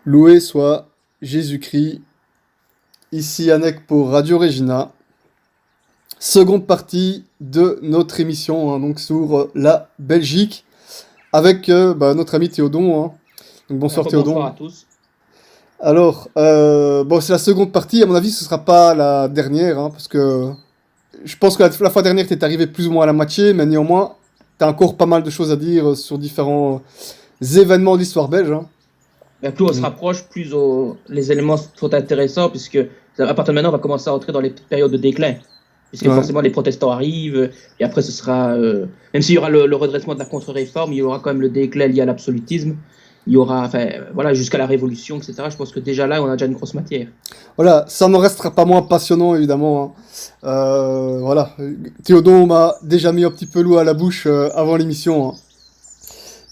Loué soit Jésus-Christ, ici Yannick pour Radio Regina. Seconde partie de notre émission donc sur la Belgique avec notre ami Théodon. Donc bonsoir Bonsoir Théodon. à tous. Alors, c'est la seconde partie. À mon avis, ce sera pas la dernière parce que je pense que la fois dernière, tu es arrivé plus ou moins à la moitié, mais néanmoins, tu as encore pas mal de choses à dire sur différents événements de l'histoire belge. Plus on se rapproche, les éléments sont intéressants, puisque à partir de maintenant, on va commencer à entrer dans les périodes de déclin. Puisque Ouais. forcément, les protestants arrivent, et après, ce sera. Même s'il y aura le redressement de la contre-réforme, il y aura quand même le déclin lié à l'absolutisme. Il y aura, voilà, jusqu'à la Révolution, etc. Je pense que déjà là, on a déjà une grosse matière. Voilà, ça n'en restera pas moins passionnant, évidemment. Voilà, Théodon m'a déjà mis un petit peu l'eau à la bouche avant l'émission.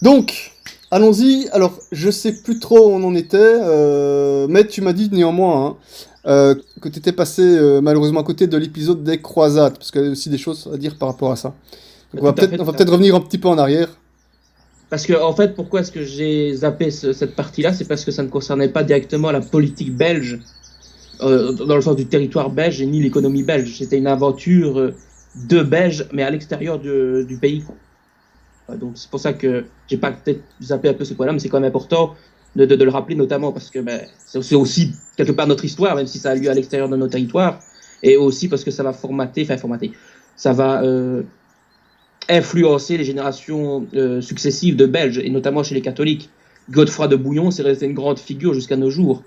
Donc, allons-y. Alors, je sais plus trop où on en était, mais tu m'as dit néanmoins que tu étais passé malheureusement à côté de l'épisode des croisades, parce qu'il y a aussi des choses à dire par rapport à ça. Donc, Tout à fait, on tout va à peut-être fait. revenir un petit peu en arrière. Parce que, en fait, pourquoi est-ce que j'ai zappé cette partie-là? C'est parce que ça ne concernait pas directement la politique belge, dans le sens du territoire belge, et ni l'économie belge. C'était une aventure de Belge, mais à l'extérieur du pays. Donc c'est pour ça que j'ai pas peut-être zappé un peu ce point-là, mais c'est quand même important de le rappeler, notamment parce que c'est aussi quelque part notre histoire, même si ça a lieu à l'extérieur de nos territoires, et aussi parce que ça va formater, ça va influencer les générations successives de Belges, et notamment chez les catholiques. Godefroy de Bouillon, c'est resté une grande figure jusqu'à nos jours.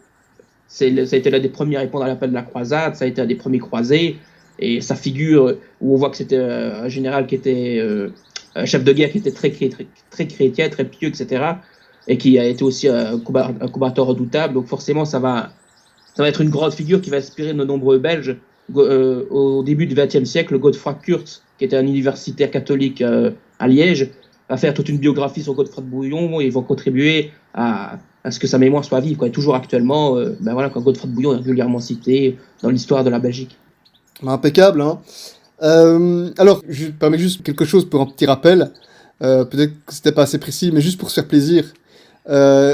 Ça a été l'un des premiers à répondre à l'appel de la croisade, ça a été un des premiers croisés, et sa figure, où on voit que c'était un général qui était un chef de guerre qui était très chrétien, très pieux, etc., et qui a été aussi un combattant redoutable. Donc forcément, ça va être une grande figure qui va inspirer de nombreux Belges. Au début du XXe siècle, Godefroy Kurth, qui était un universitaire catholique à Liège, va faire toute une biographie sur Godefroy de Bouillon, et ils vont contribuer à ce que sa mémoire soit vive. Et toujours actuellement, voilà, Godefroy de Bouillon est régulièrement cité dans l'histoire de la Belgique. Impeccable. Alors, je permets juste quelque chose pour un petit rappel. Peut-être que c'était pas assez précis, mais juste pour se faire plaisir.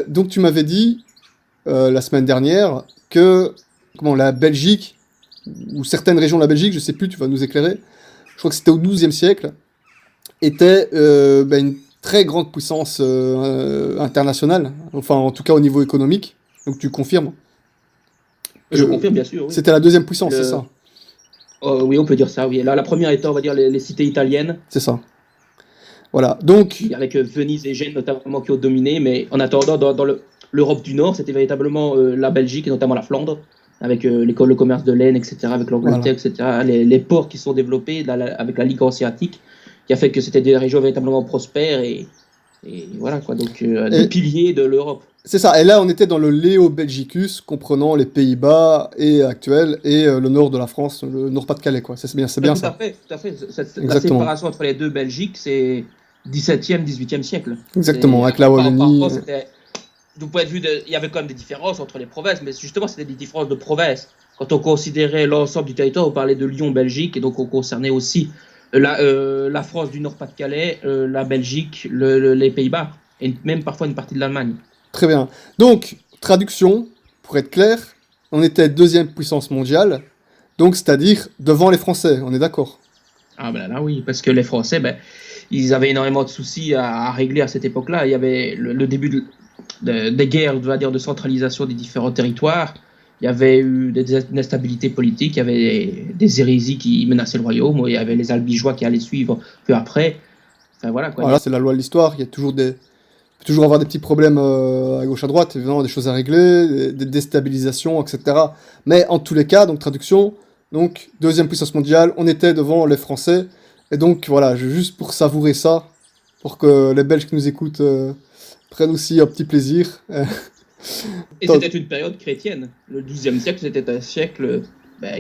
Donc, tu m'avais dit la semaine dernière que la Belgique, ou certaines régions de la Belgique, je sais plus, tu vas nous éclairer, je crois que c'était au XIIe siècle, était une très grande puissance internationale, enfin en tout cas au niveau économique. Donc tu confirmes Je que confirme, bien sûr, oui. c'était la deuxième puissance, c'est Le, ça? oui, on peut dire ça, oui. La première étant, on va dire, les cités italiennes, C'est ça. Voilà. Donc, avec Venise et Gênes notamment qui ont dominé, mais en attendant, dans l'Europe du Nord, c'était véritablement la Belgique et notamment la Flandre, avec le commerce de laine, etc., avec voilà. l'Angleterre, etc., les ports qui sont développés avec la Ligue hanséatique, qui a fait que c'était des régions véritablement prospères et voilà quoi, donc des Et piliers de l'Europe. c'est ça. Et là, on était dans le Léo Belgicus, comprenant les Pays-Bas et actuels et le nord de la France, le Nord-Pas-de-Calais, quoi. C'est bien Tout à ça. fait, tout à fait. La Exactement. séparation entre les deux Belgiques, c'est 17e, 18e siècle. Exactement. Avec la Wallonie. Auparavant, c'était du point de vue il y avait quand même des différences entre les provinces, mais justement, c'était des différences de provinces. Quand on considérait l'ensemble du territoire, on parlait de Lyon, Belgique, et donc on concernait aussi la France du Nord-Pas-de-Calais, la Belgique, les Pays-Bas, et même parfois une partie de l'Allemagne. Très bien. Donc, traduction, pour être clair, on était deuxième puissance mondiale, donc c'est-à-dire devant les Français, on est d'accord? Ah ben là oui, parce que les Français, ils avaient énormément de soucis à régler à cette époque-là. Il y avait le début des guerres, on va dire, de centralisation des différents territoires. Il y avait eu des instabilités politiques, il y avait des hérésies qui menaçaient le royaume, il y avait les albigeois qui allaient suivre peu après. Enfin voilà quoi. Voilà, c'est la loi de l'histoire, il y a toujours des... peut toujours avoir des petits problèmes à gauche à droite, évidemment des choses à régler, des déstabilisations, etc. Mais en tous les cas, donc traduction, donc deuxième puissance mondiale, on était devant les Français, et donc voilà, juste pour savourer ça, pour que les Belges qui nous écoutent prennent aussi un petit plaisir. Et c'était une période chrétienne. Le XIIe siècle, c'était un siècle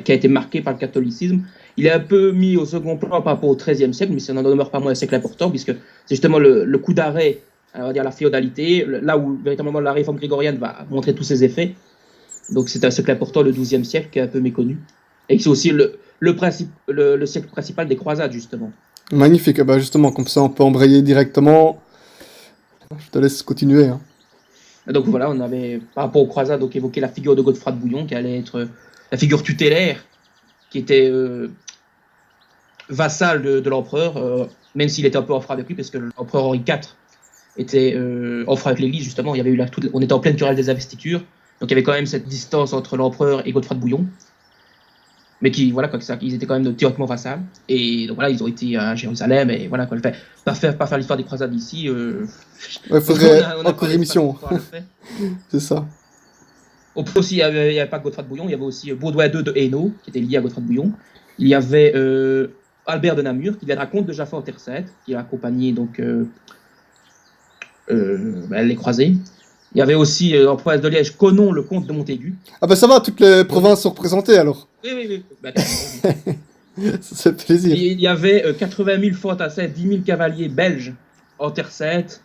qui a été marqué par le catholicisme. Il est un peu mis au second plan par rapport au XIIIe siècle, mais ça n'en demeure pas moins un siècle important, puisque c'est justement le coup d'arrêt, on va dire la féodalité, là où véritablement la réforme grégorienne va montrer tous ses effets. Donc c'est un siècle important, le XIIe siècle, qui est un peu méconnu. Et c'est aussi le siècle principal des croisades, justement. Magnifique, justement, comme ça on peut embrayer directement. Je te laisse continuer. Donc voilà, on avait, par rapport aux croisades, donc évoqué la figure de Godefroy de Bouillon, qui allait être la figure tutélaire, qui était vassal de l'empereur, même s'il était un peu en froid avec lui, parce que l'empereur Henri IV était en froid avec l'Église, justement. Il y avait eu on était en pleine querelle des investitures, donc il y avait quand même cette distance entre l'empereur et Godefroy de Bouillon. Mais qui, voilà, quoi, ils étaient quand même théoriquement vassals. Et donc voilà, ils ont été à Jérusalem, et voilà, quoi, pas faire l'histoire des croisades ici. Ouais, faudrait on a encore pas émission. l'espace pour le faire. C'est ça. Aussi, il n'y avait pas Godefroy de Bouillon, il y avait aussi Baudouin II de Hainaut, qui était lié à Godefroy de Bouillon. Il y avait Albert de Namur, qui viendra compte de Jaffa en Terre Sainte, qui a accompagné donc, les croisés. Il y avait aussi en province de Liège, Conon, le comte de Montaigu. Ah bah ça va, toutes les provinces sont représentées alors. Oui. Ça fait plaisir. Il y avait 80 000 fantassins, 10 000 cavaliers belges en Terre Sainte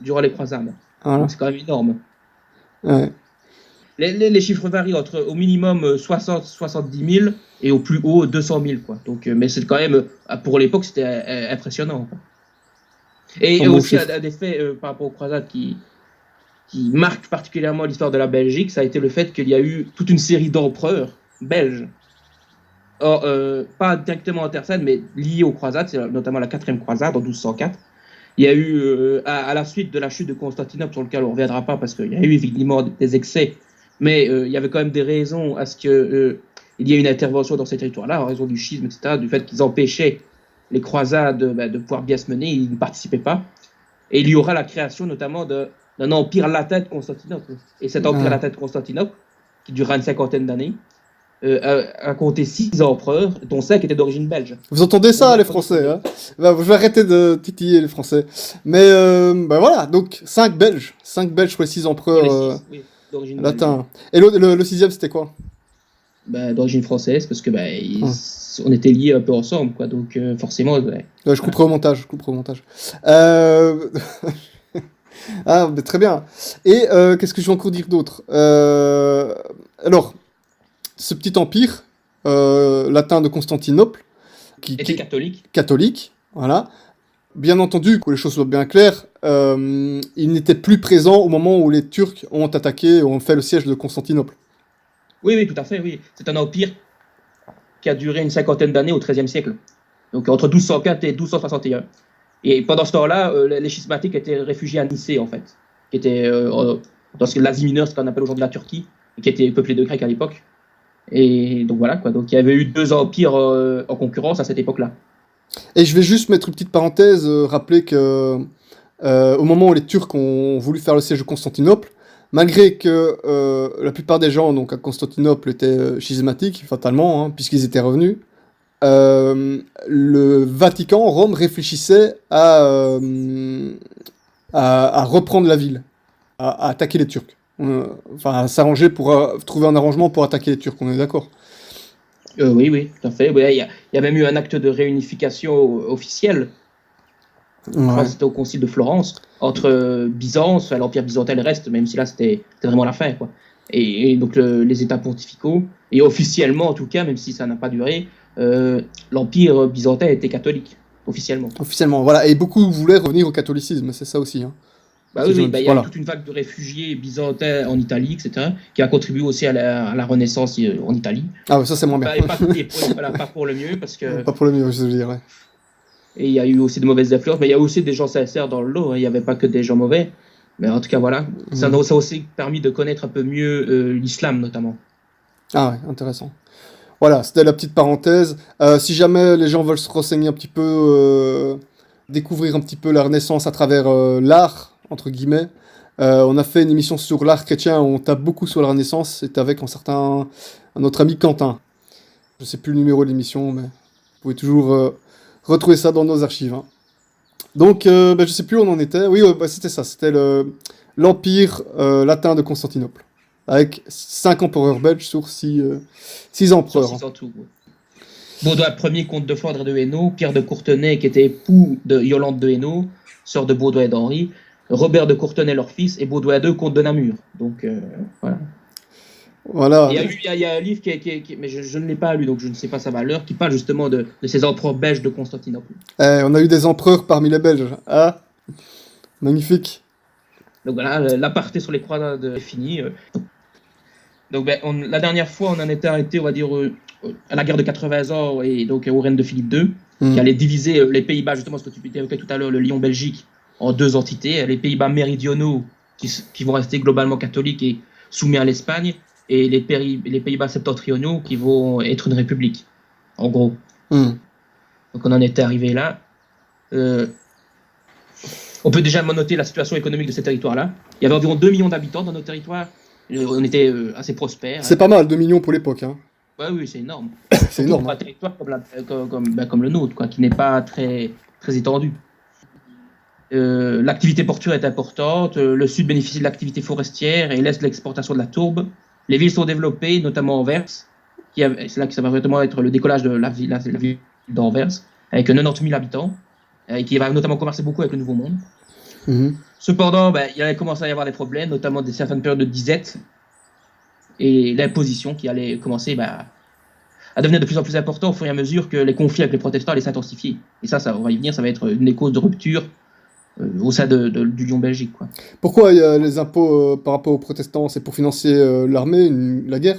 durant les croisades. Voilà. Donc c'est quand même énorme. Ouais. Les chiffres varient entre au minimum 60-70 000 et au plus haut 200 000. Quoi. Donc, mais c'est quand même, pour l'époque, c'était impressionnant. Quoi. Et Un bon aussi, chiffre. un des faits par rapport aux croisades qui marque particulièrement l'histoire de la Belgique, ça a été le fait qu'il y a eu toute une série d'empereurs belges. Or, pas directement en Terre Sainte, mais liés aux croisades, c'est notamment la 4e croisade en 1204. Il y a eu, à la suite de la chute de Constantinople, sur lequel on ne reviendra pas parce qu'il y a eu évidemment des excès, mais il y avait quand même des raisons à ce qu'il y ait une intervention dans ces territoires-là, en raison du schisme, etc., du fait qu'ils empêchaient les croisades de pouvoir bien se mener, ils ne participaient pas. Et il y aura la création notamment d'un empire latin de Constantinople. Et cet empire latin de Constantinople, qui durera une cinquantaine d'années, a compté 6 empereurs, dont 5 étaient d'origine belge. Vous entendez ça, les Français, hein? Bah, je vais arrêter de titiller les Français. Mais bah voilà, donc 5 Belges pour les 6 empereurs Oui, d'origine latins. Et le 6e, c'était quoi? D'origine française, parce que on était liés un peu ensemble, quoi. Donc forcément. Je couperai au montage. Ah, mais très bien. Et qu'est-ce que je vais encore dire d'autre? Alors, ce petit empire latin de Constantinople, qui était catholique, voilà. Bien entendu, que les choses soient bien claires, il n'était plus présent au moment où les Turcs ont attaqué, ont fait le siège de Constantinople. Oui, tout à fait, oui. C'est un empire qui a duré une cinquantaine d'années au XIIIe siècle. Donc entre 1204 et 1261. Et pendant ce temps-là, les schismatiques étaient réfugiés à Nicée, en fait. Qui était dans l'Asie mineure, ce qu'on appelle aujourd'hui la Turquie, et qui était peuplée de Grecs à l'époque. Et donc voilà, quoi. Donc il y avait eu 2 empires en concurrence à cette époque-là. Et je vais juste mettre une petite parenthèse, rappeler que au moment où les Turcs ont voulu faire le siège de Constantinople, malgré que la plupart des gens donc à Constantinople étaient schismatiques, fatalement, hein, puisqu'ils étaient revenus, le Vatican, Rome, réfléchissait à reprendre la ville, à attaquer les Turcs. Enfin, à s'arranger pour trouver un arrangement pour attaquer les Turcs, on est d'accord? Oui, tout à fait. Il y a même eu un acte de réunification officiel. Ouais. C'était au concile de Florence, entre Byzance, l'Empire byzantin reste, même si là c'était vraiment la fin, quoi. Et donc les États pontificaux, et officiellement en tout cas, même si ça n'a pas duré, l'Empire byzantin était catholique, officiellement. Officiellement, voilà. Et beaucoup voulaient revenir au catholicisme, c'est ça aussi. Hein. Il y a eu toute une vague de réfugiés byzantins en Italie, etc., qui a contribué aussi à la Renaissance en Italie. Ah, ça c'est moins bien. Pas pour le mieux, parce que... Pas pour le mieux, je veux dire, ouais. Et il y a eu aussi de mauvaises influences, mais il y a aussi des gens sincères dans le lot, hein. Il n'y avait pas que des gens mauvais. Mais en tout cas, voilà. Ça a aussi permis de connaître un peu mieux l'islam, notamment. Ah ouais, intéressant. Voilà, c'était la petite parenthèse. Si jamais les gens veulent se renseigner un petit peu, découvrir un petit peu la Renaissance à travers l'art, entre guillemets, on a fait une émission sur l'art chrétien où on tape beaucoup sur la Renaissance. C'était avec notre ami Quentin. Je sais plus le numéro de l'émission, mais vous pouvez toujours retrouver ça dans nos archives. Hein. Donc, je sais plus où on en était. Oui, c'était ça. C'était l'Empire latin de Constantinople. Avec 5 empereurs belges sur 6 empereurs. Sur 6 en tout, ouais. Baudouin Ier, comte de Flandre et de Hainaut, Pierre de Courtenay, qui était époux de Yolande de Hainaut, sœur de Baudouin et d'Henri, Robert de Courtenay, leur fils, et Baudouin II, comte de Namur. Donc, voilà. Voilà. Il y a un livre mais je ne l'ai pas lu, donc je ne sais pas sa valeur, qui parle justement de ces empereurs belges de Constantinople. On a eu des empereurs parmi les Belges. Ah, magnifique. Donc voilà, l'aparté sur les croisades est fini. Donc la dernière fois, on en était arrêté, on va dire, à la guerre de 80 ans et donc au règne de Philippe II, qui allait diviser les Pays-Bas, justement, ce que tu évoquais tout à l'heure, le Lyon-Belgique, en deux entités. Les Pays-Bas méridionaux qui vont rester globalement catholiques et soumis à l'Espagne, et les Pays-Bas septentrionaux qui vont être une république, en gros. Donc on en était arrivé là. On peut déjà noter la situation économique de ces territoires-là. Il y avait environ 2 millions d'habitants dans nos territoires. On était assez prospères. C'est pas mal, 2 millions pour l'époque. Hein. Ouais, oui, c'est énorme. C'est énorme. Pour un territoire comme le nôtre, quoi, qui n'est pas très, très étendu. L'activité portuaire est importante. Le sud bénéficie de l'activité forestière et l'est de l'exportation de la tourbe. Les villes sont développées, notamment Anvers. C'est là que ça va vraiment être le décollage de la ville d'Anvers, avec 90 000 habitants, et qui va notamment commercer beaucoup avec le Nouveau Monde. Cependant, il allait commencer à y avoir des problèmes, notamment certaines périodes de disette et l'imposition qui allait commencer à devenir de plus en plus important au fur et à mesure que les conflits avec les protestants allaient s'intensifier. Et ça, on va y venir, ça va être une des causes de rupture au sein du Lyon-Belgique. Quoi. Pourquoi les impôts par rapport aux protestants? C'est pour financer l'armée, la guerre?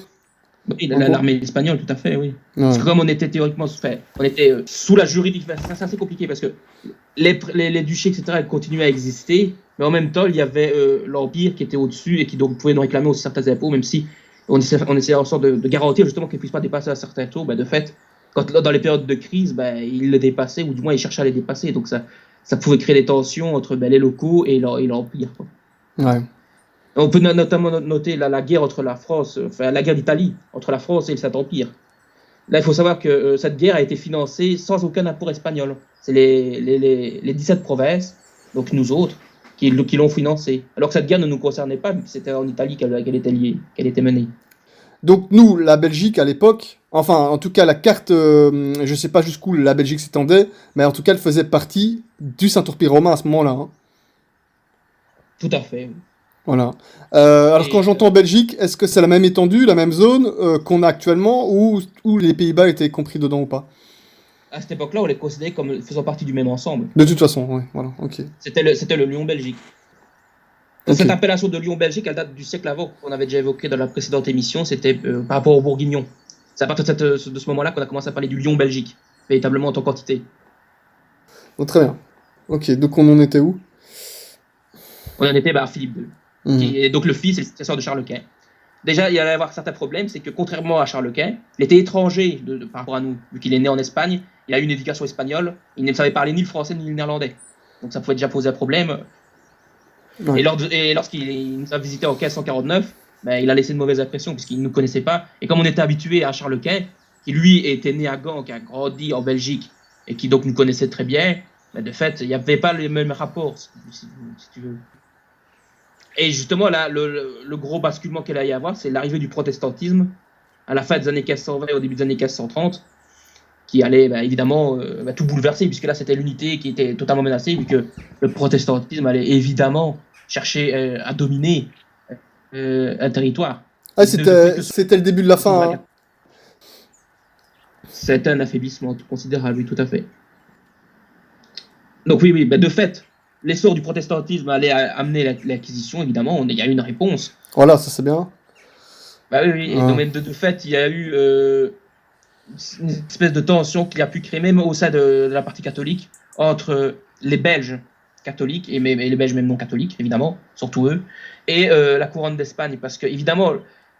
Oui, l'armée espagnole, tout à fait, oui. Ouais. Parce que comme on était théoriquement sous la juridiction, c'est assez compliqué parce que les duchés, etc., continuaient à exister, mais en même temps, il y avait l'Empire qui était au-dessus et qui donc pouvait nous réclamer aussi certains impôts, même si on essayait en sorte de garantir justement qu'ils ne puissent pas dépasser un certain taux. De fait, dans les périodes de crise, ils le dépassaient, ou du moins ils cherchaient à les dépasser. Donc ça pouvait créer des tensions entre les locaux et l'Empire. Quoi. Ouais. On peut notamment noter la guerre entre la France, la guerre d'Italie entre la France et le Saint-Empire. Là, il faut savoir que cette guerre a été financée sans aucun apport espagnol. C'est les 17 provinces, donc nous autres, qui l'ont financée. Alors que cette guerre ne nous concernait pas, c'était en Italie qu'elle était menée. Donc nous, la Belgique à l'époque, enfin en tout cas la carte, je ne sais pas jusqu'où la Belgique s'étendait, mais en tout cas elle faisait partie du Saint-Empire romain à ce moment-là. Hein. Tout à fait. Voilà. Alors quand j'entends Belgique, est-ce que c'est la même étendue, la même zone qu'on a actuellement, ou les Pays-Bas étaient compris dedans ou pas? À cette époque-là, on les considérait comme faisant partie du même ensemble. De toute façon, oui, voilà, ok. C'était le Lyon-Belgique. Okay. Cette appellation de Lyon-Belgique, elle date du siècle avant, qu'on avait déjà évoqué dans la précédente émission, c'était par rapport aux Bourguignons. C'est à partir de ce moment-là qu'on a commencé à parler du Lyon-Belgique, véritablement en tant qu'entité. Oh, très bien. Ok, donc on en était où? On en était à Philippe II. Et donc le fils et le successeur de Charles Quint. Déjà, il allait y avoir certains problèmes, c'est que contrairement à Charles Quint, il était étranger par rapport à nous, vu qu'il est né en Espagne, il a eu une éducation espagnole, il ne savait parler ni le français ni le néerlandais. Donc ça pouvait déjà poser un problème. Ouais. Et lorsqu'il nous a visité en 1549, il a laissé une mauvaise impression puisqu'il ne nous connaissait pas. Et comme on était habitué à Charles Quint, qui lui était né à Gand, qui a grandi en Belgique et qui donc nous connaissait très bien, de fait, il n'y avait pas les mêmes rapports, si tu veux. Et justement, là, le gros basculement qu'il allait y avoir, c'est l'arrivée du protestantisme à la fin des années 1520 et au début des années 1530, qui allait évidemment tout bouleverser, puisque là, c'était l'unité qui était totalement menacée, vu que le protestantisme allait évidemment chercher à dominer un territoire. Ah, c'était le début de la fin. Hein. C'était un affaiblissement considérable, oui, tout à fait. Donc oui, de fait, l'essor du protestantisme allait amener l'acquisition, évidemment, il y a eu une réponse. Voilà, ça c'est bien. Oui, et donc, de fait, il y a eu une espèce de tension qui a pu créer, même au sein de la partie catholique, entre les Belges catholiques, et les Belges même non catholiques, évidemment, surtout eux, et la couronne d'Espagne, parce que, évidemment,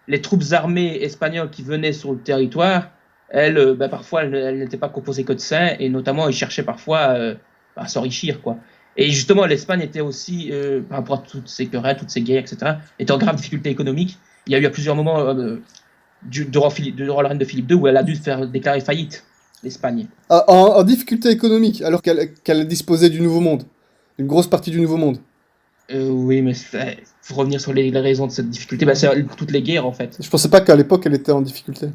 les troupes armées espagnoles qui venaient sur le territoire, elles, parfois, elles n'étaient pas composées que de saints, et notamment, ils cherchaient parfois à s'enrichir, quoi. Et justement, l'Espagne était aussi, par rapport à toutes ces querelles, toutes ces guerres, etc., était en grave difficulté économique. Il y a eu à plusieurs moments durant le règne de Philippe II où elle a dû déclarer faillite, l'Espagne. En difficulté économique, alors qu'elle disposait du Nouveau Monde, une grosse partie du Nouveau Monde. Oui, mais il faut revenir sur les raisons de cette difficulté. C'est toutes les guerres, en fait. Je pensais pas qu'à l'époque, elle était en difficulté.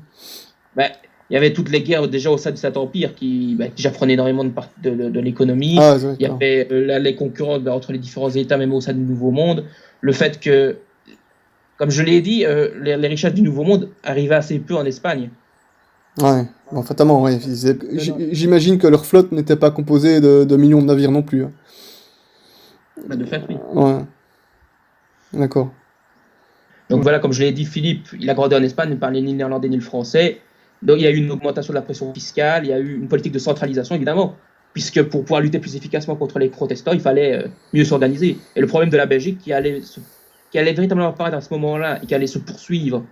Il y avait toutes les guerres déjà au sein de cet empire qui déjà prenaient énormément de l'économie. Il y avait les concurrents entre les différents États, même au sein du Nouveau Monde. Le fait que, comme je l'ai dit, les richesses du Nouveau Monde arrivaient assez peu en Espagne. Ouais, fatalement, ouais. J'imagine que leur flotte n'était pas composée de millions de navires non plus. Hein. De fait, oui. Ouais. D'accord. Donc voilà, comme je l'ai dit, Philippe, il a grandi en Espagne, il ne parlait ni le néerlandais ni le français. Donc il y a eu une augmentation de la pression fiscale, il y a eu une politique de centralisation, évidemment, puisque pour pouvoir lutter plus efficacement contre les protestants, il fallait mieux s'organiser. Et le problème de la Belgique, qui allait véritablement apparaître à ce moment-là et qui allait se poursuivre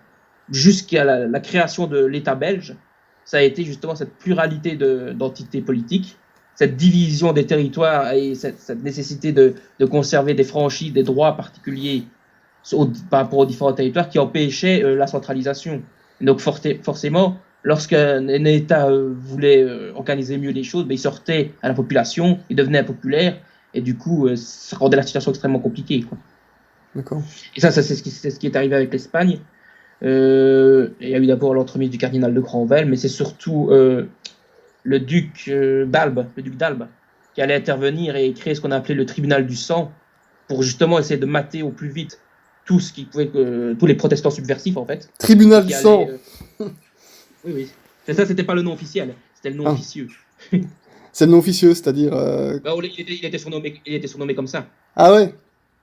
jusqu'à la création de l'État belge, ça a été justement cette pluralité d'entités politiques, cette division des territoires et cette nécessité de conserver des franchises, des droits particuliers par rapport aux différents territoires qui empêchaient la centralisation. Donc forcément, lorsqu'un État voulait organiser mieux les choses, il sortait à la population, il devenait impopulaire, et du coup, ça rendait la situation extrêmement compliquée, quoi. D'accord. Et ça c'est ce qui est arrivé avec l'Espagne. Il y a eu d'abord l'entremise du cardinal de Granvelle, mais c'est surtout le duc d'Albe, qui allait intervenir et créer ce qu'on a appelé le tribunal du sang, pour justement essayer de mater au plus vite tout ce qui pouvait, tous les protestants subversifs, en fait. Tribunal du sang. Oui. C'est ça, c'était pas le nom officiel, c'était le nom officieux. C'est le nom officieux, c'est-à-dire... Il était surnommé comme ça. Ah ouais.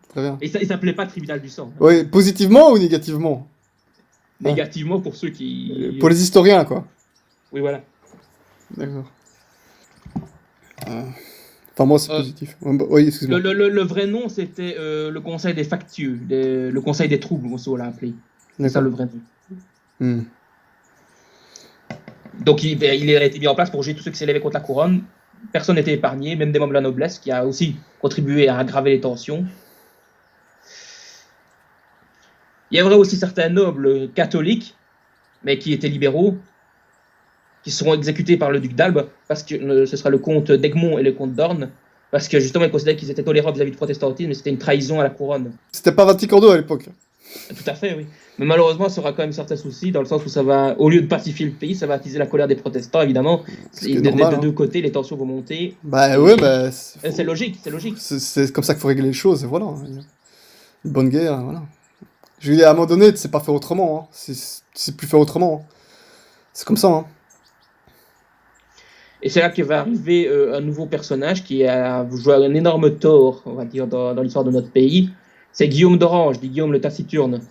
Très bien. Et il s'appelait pas tribunal du sang. Oui, positivement ou négativement? Négativement pour ceux qui... Pour les historiens, quoi. Oui, voilà. D'accord. Enfin, moi, c'est positif. Oui, excuse-moi. Le vrai nom, c'était le Conseil des factieux, le Conseil des troubles, on l'a appelé. C'est ça le vrai nom. Donc, il a été mis en place pour juger tous ceux qui s'élevaient contre la couronne. Personne n'était épargné, même des membres de la noblesse, qui a aussi contribué à aggraver les tensions. Il y avait aussi certains nobles catholiques, mais qui étaient libéraux, qui seront exécutés par le duc d'Albe, parce que ce sera le comte d'Egmont et le comte d'Orne, parce que justement ils considéraient qu'ils étaient tolérants vis-à-vis du protestantisme, mais c'était une trahison à la couronne. C'était pas Vatican II à l'époque. Tout à fait, oui. Mais malheureusement, ça aura quand même certains soucis, dans le sens où ça va, au lieu de pacifier le pays, ça va attiser la colère des protestants, évidemment. De deux côtés, les tensions vont monter. Bah ouais, bah... C'est logique, c'est logique. C'est comme ça qu'il faut régler les choses, et voilà. Une bonne guerre, voilà. Je veux dire, à un moment donné, c'est pas faire autrement, hein. C'est plus faire autrement. Hein. C'est comme ça, hein. Et c'est là que va arriver un nouveau personnage qui a joué un énorme tort, on va dire, dans l'histoire de notre pays. C'est Guillaume d'Orange, dit Guillaume le Taciturne,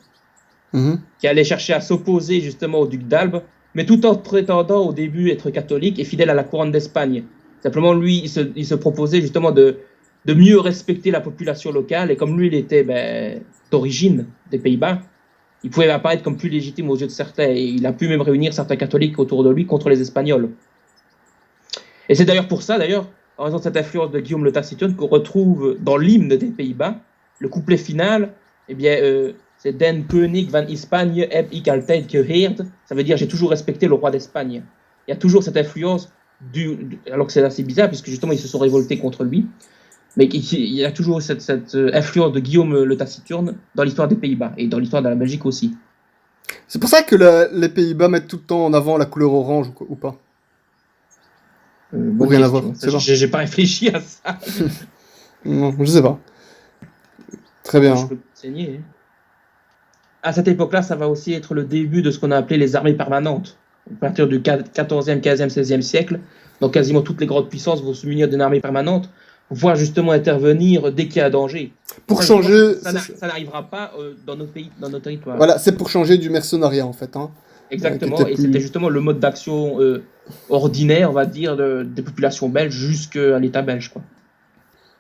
qui allait chercher à s'opposer justement au duc d'Albe, mais tout en prétendant au début être catholique et fidèle à la couronne d'Espagne. Simplement, lui, il se proposait justement de mieux respecter la population locale, et comme lui, il était d'origine des Pays-Bas, il pouvait apparaître comme plus légitime aux yeux de certains, et il a pu même réunir certains catholiques autour de lui contre les Espagnols. Et c'est d'ailleurs pour ça, en raison de cette influence de Guillaume le Taciturne, qu'on retrouve dans l'hymne des Pays-Bas, le couplet final, c'est Den König van Hispanie heb ik altijd geheerd. Ça veut dire j'ai toujours respecté le roi d'Espagne. Il y a toujours cette influence, alors que c'est assez bizarre, puisque justement ils se sont révoltés contre lui, mais il y a toujours cette influence de Guillaume le Taciturne dans l'histoire des Pays-Bas, et dans l'histoire de la Belgique aussi. C'est pour ça que les Pays-Bas mettent tout le temps en avant la couleur orange, ou pas? Ou rien à voir, c'est pas. J'ai pas réfléchi à ça. Non, je sais pas. Très bien. Je peux t'enseigner. À cette époque-là, ça va aussi être le début de ce qu'on a appelé les armées permanentes. À partir du 14e, 15e, 16e siècle, donc quasiment toutes les grandes puissances vont se munir d'une armée permanente pour pouvoir justement intervenir dès qu'il y a un danger. Pour changer... Ça n'arrivera pas dans nos pays, dans nos territoires. Voilà, c'est pour changer du mercenariat, en fait. Hein. Exactement, et c'était justement le mode d'action ordinaire, on va dire, des populations belges jusqu'à l'État belge, quoi.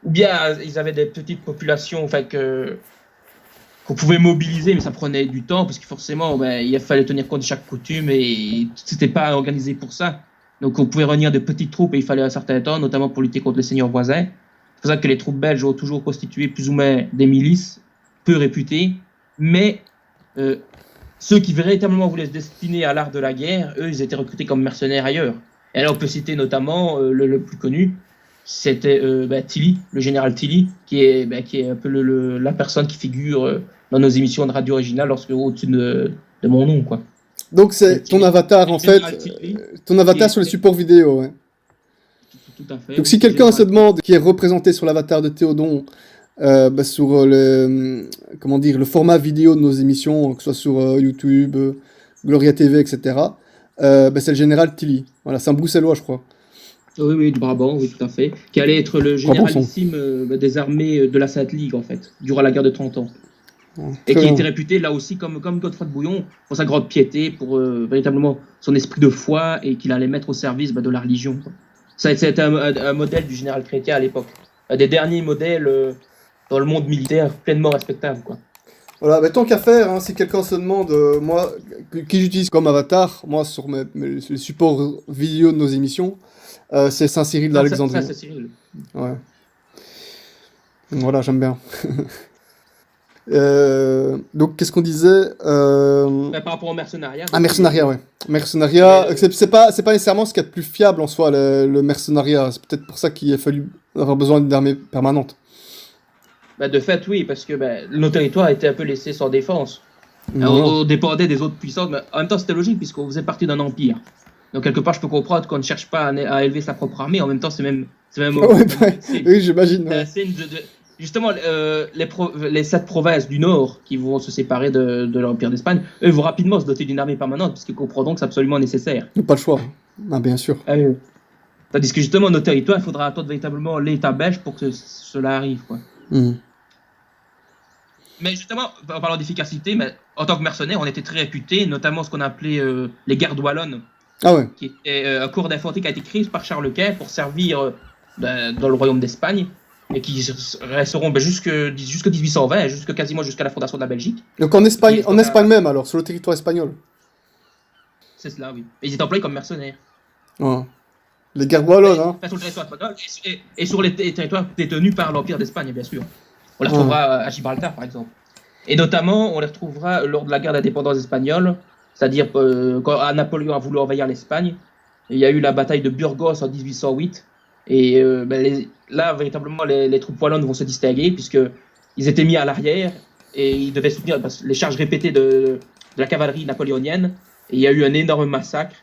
Ou bien ils avaient des petites populations, enfin, qu'on pouvait mobiliser, mais ça prenait du temps, parce que forcément, il fallait tenir compte de chaque coutume, et c'était pas organisé pour ça. Donc on pouvait réunir de petites troupes, et il fallait un certain temps, notamment pour lutter contre les seigneurs voisins. C'est pour ça que les troupes belges ont toujours constitué plus ou moins des milices, peu réputées, mais ceux qui véritablement voulaient se destiner à l'art de la guerre, eux, ils étaient recrutés comme mercenaires ailleurs. Et alors on peut citer notamment le plus connu, c'était Tilly, le général Tilly, qui est un peu la personne qui figure dans nos émissions de radio originales au-dessus de mon nom, quoi. Donc c'est ton avatar, en fait, ton avatar sur les supports vidéo, ouais. Tout à fait. Donc si quelqu'un se demande qui est représenté sur l'avatar de Théodon, sur le format vidéo de nos émissions, que ce soit sur YouTube, Gloria TV, etc., c'est le général Tilly. Voilà, c'est un Bruxellois, je crois. Oui, du Brabant, oui, tout à fait. Qui allait être le généralissime des armées de la Sainte Ligue, en fait, durant la guerre de 30 ans. Et Très qui bien. était réputé là aussi comme Godefroy de Bouillon pour sa grande piété, pour véritablement son esprit de foi et qu'il allait mettre au service de la religion, quoi. Ça, c'était un modèle du général Chrétien à l'époque. Un des derniers modèles dans le monde militaire pleinement respectable, quoi. Voilà, mais tant qu'à faire, hein, si quelqu'un se demande, moi, qui j'utilise comme avatar, moi, sur les supports vidéo de nos émissions, c'est Saint-Cyril Non, ça d'Alexandrie. c'est Cyril. Ouais. Voilà, j'aime bien. Donc, qu'est-ce qu'on disait? Par rapport au mercenariat. Ah, donc, mercenariat, ouais. Mercenariat, mais, c'est pas nécessairement ce qu'il y a de plus fiable en soi, le mercenariat. C'est peut-être pour ça qu'il a fallu avoir besoin d'une armée permanente. de fait, oui, parce que nos territoires étaient un peu laissés sans défense. Voilà. On dépendait des autres puissances, mais en même temps, c'était logique puisqu'on faisait partie d'un empire. Donc, quelque part, je peux comprendre qu'on ne cherche pas à élever sa propre armée. En même temps, c'est même Ouais, oui, j'imagine. c'est un Ouais. signe justement, les 7 provinces du Nord qui vont se séparer de l'Empire d'Espagne, eux vont rapidement se doter d'une armée permanente, puisqu'ils comprendront que c'est absolument nécessaire. Pas le choix. Ah, bien sûr. Tandis que justement, nos territoires, il faudra attendre véritablement l'État belge pour que cela arrive, quoi. Mhm. Mais justement, en parlant d'efficacité, mais en tant que mercenaires, on était très réputés, notamment ce qu'on appelait les gardes wallonnes, Ah ouais. qui était un corps d'infanterie qui a été créé par Charles Quint pour servir dans le royaume d'Espagne, et qui resteront jusque 1820, quasiment jusqu'à la fondation de la Belgique. Donc en Espagne même, alors, sur le territoire espagnol. C'est cela, oui. Et ils étaient employés comme mercenaires. Ouais. Les gardes wallonnes, hein. Sur le territoire espagnol et sur les territoires détenus par l'Empire d'Espagne, bien sûr. On les retrouvera à Gibraltar, par exemple. Et notamment, on les retrouvera lors de la guerre d'indépendance espagnole, c'est-à-dire quand Napoléon a voulu envahir l'Espagne. Il y a eu la bataille de Burgos en 1808. Et là, véritablement, les troupes wallonnes vont se distinguer, puisqu'ils étaient mis à l'arrière et ils devaient soutenir les charges répétées de la cavalerie napoléonienne. Et il y a eu un énorme massacre.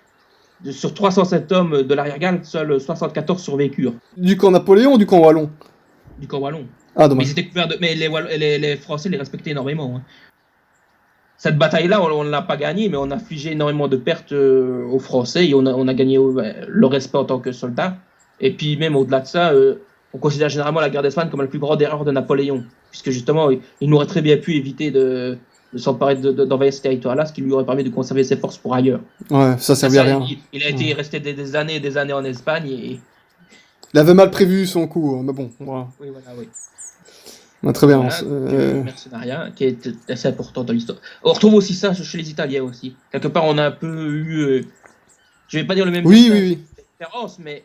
Sur 307 hommes de l'arrière-garde, seuls 74 survécurent. Du camp Napoléon ou du camp wallon? Du camp wallon. Ah, Mais, dommage. ils étaient couverts mais les Français les respectaient énormément, hein. Cette bataille-là, on ne l'a pas gagnée, mais on a infligé énormément de pertes aux Français et on a gagné le respect en tant que soldats. Et puis même au-delà de ça, on considère généralement la guerre d'Espagne comme la plus grande erreur de Napoléon, puisque justement, il n'aurait très bien pu éviter de s'emparer d'envahir ce territoire-là, ce qui lui aurait permis de conserver ses forces pour ailleurs. Ouais, ça servait à rien. Il a été resté des années et des années en Espagne et... Il avait mal prévu son coup, mais bon, voilà. Oui, voilà, oui. Ouais, très bien. Voilà, le mercenariat, qui est assez important dans l'histoire. On retrouve aussi ça chez les Italiens aussi. Quelque part, on a un peu eu... je vais pas dire le même Oui. différence, mais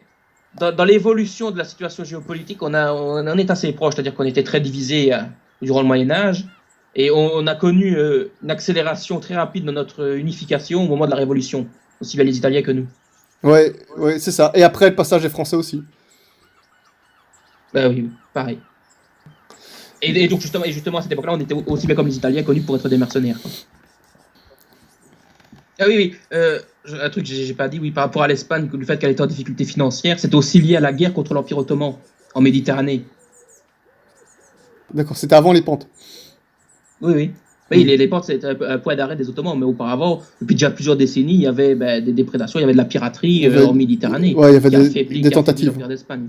dans l'évolution de la situation géopolitique, on en est assez proche. C'est-à-dire qu'on était très divisé durant le Moyen-Âge. Et on a connu une accélération très rapide de notre unification au moment de la Révolution. Aussi bien les Italiens que nous. Ouais, c'est ça. Et après, le passage des Français aussi. Oui, pareil. Et donc justement à cette époque-là, on était aussi bien comme les Italiens connus pour être des mercenaires, quoi. Ah oui, un truc que j'ai pas dit, oui, par rapport à l'Espagne, le fait qu'elle était en difficulté financière, c'était aussi lié à la guerre contre l'Empire ottoman en Méditerranée. D'accord, c'était avant les pentes. Oui. Oui, les portes, c'était un point d'arrêt des Ottomans, mais auparavant, depuis déjà plusieurs décennies, il y avait des prédations, il y avait de la piraterie en Méditerranée. Ouais, il y avait des tentatives. l'Empire d'Espagne.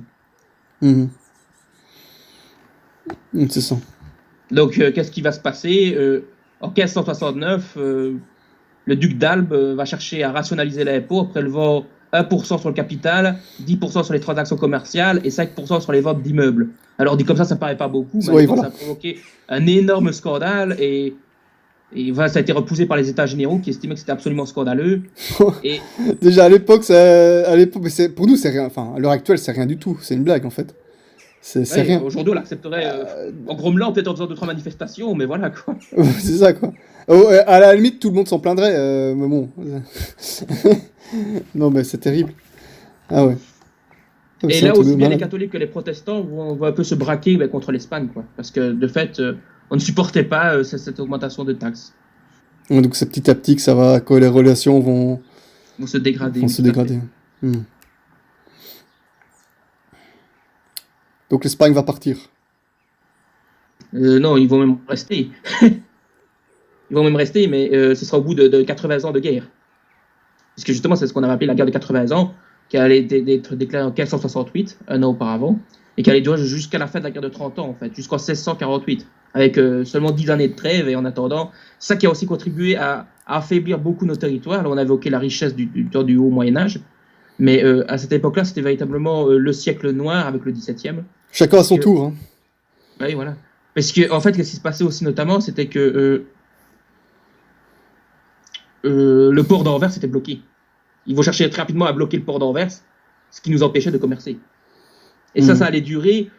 C'est ça. Donc, qu'est-ce qui va se passer en 1569, le duc d'Albe va chercher à rationaliser l'impôt en prélevant 1% sur le capital, 10% sur les transactions commerciales et 5% sur les ventes d'immeubles. Alors, dit comme ça paraît pas beaucoup, mais Oui, voilà. ça a provoqué un énorme scandale et ça a été repoussé par les États généraux qui estimaient que c'était absolument scandaleux. Et Déjà à l'époque, mais pour nous, c'est rien. Enfin, à l'heure actuelle, c'est rien du tout. C'est une blague en fait. C'est rien. aujourd'hui, on l'accepterait en grommelant, peut-être en faisant 2-3 manifestations, mais voilà quoi. C'est ça quoi. À la limite, tout le monde s'en plaindrait, mais bon. Non, mais c'est terrible. Ah ouais. Et C'est là, un truc aussi de bien les malade. catholiques que les protestants vont un peu se braquer contre l'Espagne, quoi. Parce que de fait, on ne supportait pas cette augmentation de taxes. Ouais, donc c'est petit à petit que les relations vont Vont se dégrader. se dégrader. Donc l'Espagne va partir. Non, ils vont même rester. Ils vont même rester, mais ce sera au bout de 80 ans de guerre. Parce que justement, c'est ce qu'on avait appelé la guerre de 80 ans, qui allait être déclarée en 1568, un an auparavant, et qui allait durer jusqu'à la fin de la guerre de 30 ans, en fait, jusqu'en 1648. avec seulement 10 années de trêve, et en attendant, ça qui a aussi contribué à affaiblir beaucoup nos territoires. Là, on a évoqué la richesse temps du haut Moyen-Âge, mais à cette époque-là, c'était véritablement le siècle noir avec le 17e. Chacun à son tour. Hein. Oui, voilà. Parce que, en fait, ce qui se passait aussi notamment, c'était que le port d'Anvers était bloqué. Ils vont chercher très rapidement à bloquer le port d'Anvers, ce qui nous empêchait de commercer. Et ça allait durer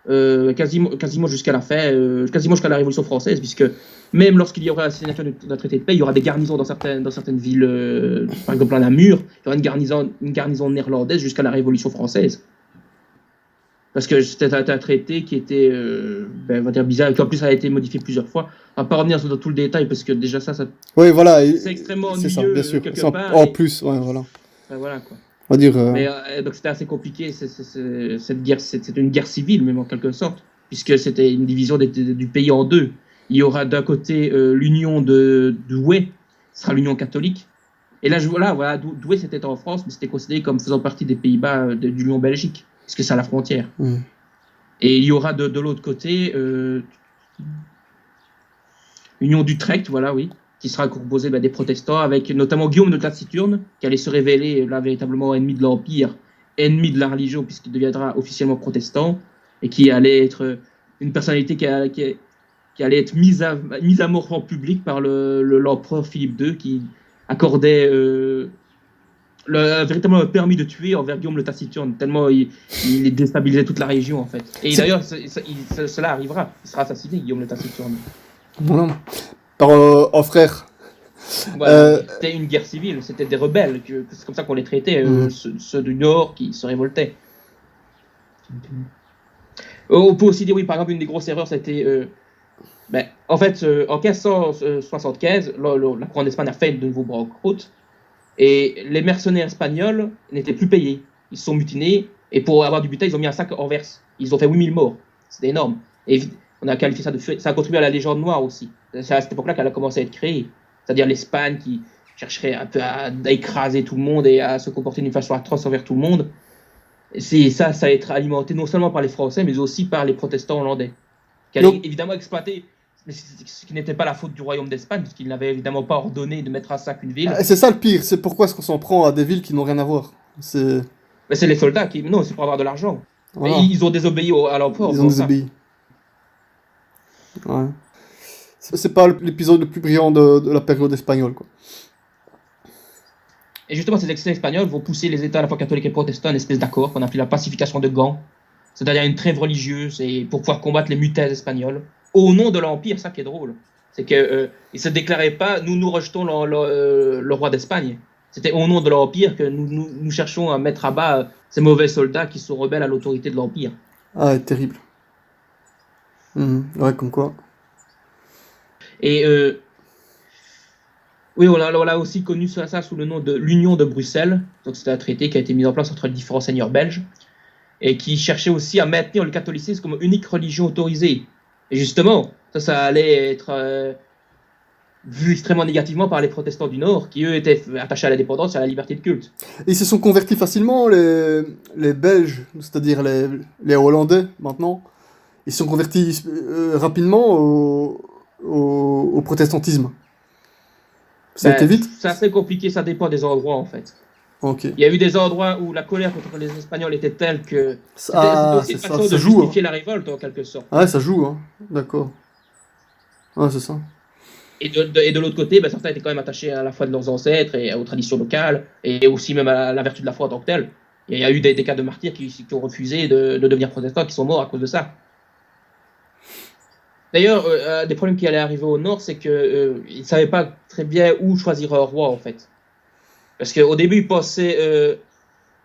quasiment jusqu'à la fin, quasiment jusqu'à la Révolution française, puisque même lorsqu'il y aura la signature d'un traité de paix, il y aura des garnisons dans certaines villes, par exemple à Namur, il y aura une garnison néerlandaise jusqu'à la Révolution française. Parce que c'était un traité qui était, on va dire bizarre, et qui en plus a été modifié plusieurs fois. On va pas revenir dans tout le détail, parce que déjà ça oui, voilà, c'est extrêmement ennuyeux, ça, bien sûr. quelque part. En plus, ouais, voilà. Voilà, quoi. On va dire... Mais, donc c'était assez compliqué, cette guerre, c'était une guerre civile, même en quelque sorte, puisque c'était une division du pays en deux. Il y aura d'un côté l'union de Douai, ce sera l'union catholique. Et là, voilà, Douai c'était en France, mais c'était considéré comme faisant partie des Pays-Bas de l'Union Belgique, parce que c'est à la frontière. Et il y aura de l'autre côté l'union d'Utrecht, voilà, oui, qui sera composée des protestants, avec notamment Guillaume de Taciturne, qui allait se révéler là véritablement ennemi de l'Empire, ennemi de la religion, puisqu'il deviendra officiellement protestant, et qui allait être une personnalité qui allait être mise à mort en public par l'empereur Philippe II, qui accordait véritablement un permis de tuer envers Guillaume le Taciturne, tellement il déstabilisait toute la région, en fait. Et d'ailleurs, cela arrivera, il sera assassiné, Guillaume le Taciturne. Voilà. Par un frère. Voilà, c'était une guerre civile, c'était des rebelles, c'est comme ça qu'on les traitait, ceux du Nord qui se révoltaient. On peut aussi dire, oui, par exemple, une des grosses erreurs, c'était... en fait, en 1575, la couronne d'Espagne a fait de nouveau banqueroute, et les mercenaires espagnols n'étaient plus payés. Ils se sont mutinés, et pour avoir du butin, ils ont mis un sac Anvers. Ils ont fait 8000 morts. C'était énorme. Et on a qualifié ça de fuite. Ça a contribué à la légende noire aussi. C'est à cette époque-là qu'elle a commencé à être créée. C'est-à-dire l'Espagne qui chercherait un peu à écraser tout le monde et à se comporter d'une façon atroce envers tout le monde. Ça a été alimenté non seulement par les Français, mais aussi par les protestants hollandais, qui allaient évidemment exploiter, ce qui n'était pas la faute du royaume d'Espagne, parce qu'il n'avait évidemment pas ordonné de mettre à sac une ville. C'est ça le pire, c'est pourquoi est-ce qu'on s'en prend à des villes qui n'ont rien à voir. C'est les soldats qui... Non, c'est pour avoir de l'argent. Voilà. Ils ont désobéi à l'empereur. Ils ont désobéi. Ouais. C'est pas l'épisode le plus brillant de la période espagnole, quoi. Et justement, ces excès espagnols vont pousser les États à la fois catholiques et protestants à une espèce d'accord qu'on appelle la pacification de Gand, c'est-à-dire une trêve religieuse et pour pouvoir combattre les mutins espagnols au nom de l'Empire. Ça qui est drôle, c'est qu'ils ne se déclaraient pas nous rejetons le roi d'Espagne. C'était au nom de l'Empire que nous cherchons à mettre à bas ces mauvais soldats qui sont rebelles à l'autorité de l'Empire. Ah, terrible. Ouais, comme quoi. Et oui, on a aussi connu ça sous le nom de l'Union de Bruxelles. Donc c'était un traité qui a été mis en place entre les différents seigneurs belges et qui cherchait aussi à maintenir le catholicisme comme unique religion autorisée. Et justement, ça allait être vu extrêmement négativement par les protestants du Nord, qui eux étaient attachés à l'indépendance et à la liberté de culte. Et ils se sont convertis facilement, les Belges, c'est-à-dire les Hollandais maintenant. Ils se sont convertis rapidement au protestantisme. Ça a été vite. C'est assez compliqué, ça dépend des endroits en fait. Okay. Il y a eu des endroits où la colère contre les Espagnols était telle que c'était aussi une façon de joue, justifier la révolte en quelque sorte. Ah ouais, ça joue, hein. D'accord. Ouais, c'est ça. Et de l'autre côté, certains étaient quand même attachés à la foi de leurs ancêtres et aux traditions locales, et aussi même à la vertu de la foi en tant que telle. Il y a eu des cas de martyrs qui ont refusé de devenir protestants, qui sont morts à cause de ça. D'ailleurs, des problèmes qui allaient arriver au nord, c'est qu'ils ne savaient pas très bien où choisir un roi, en fait. Parce qu'au début, ils pensaient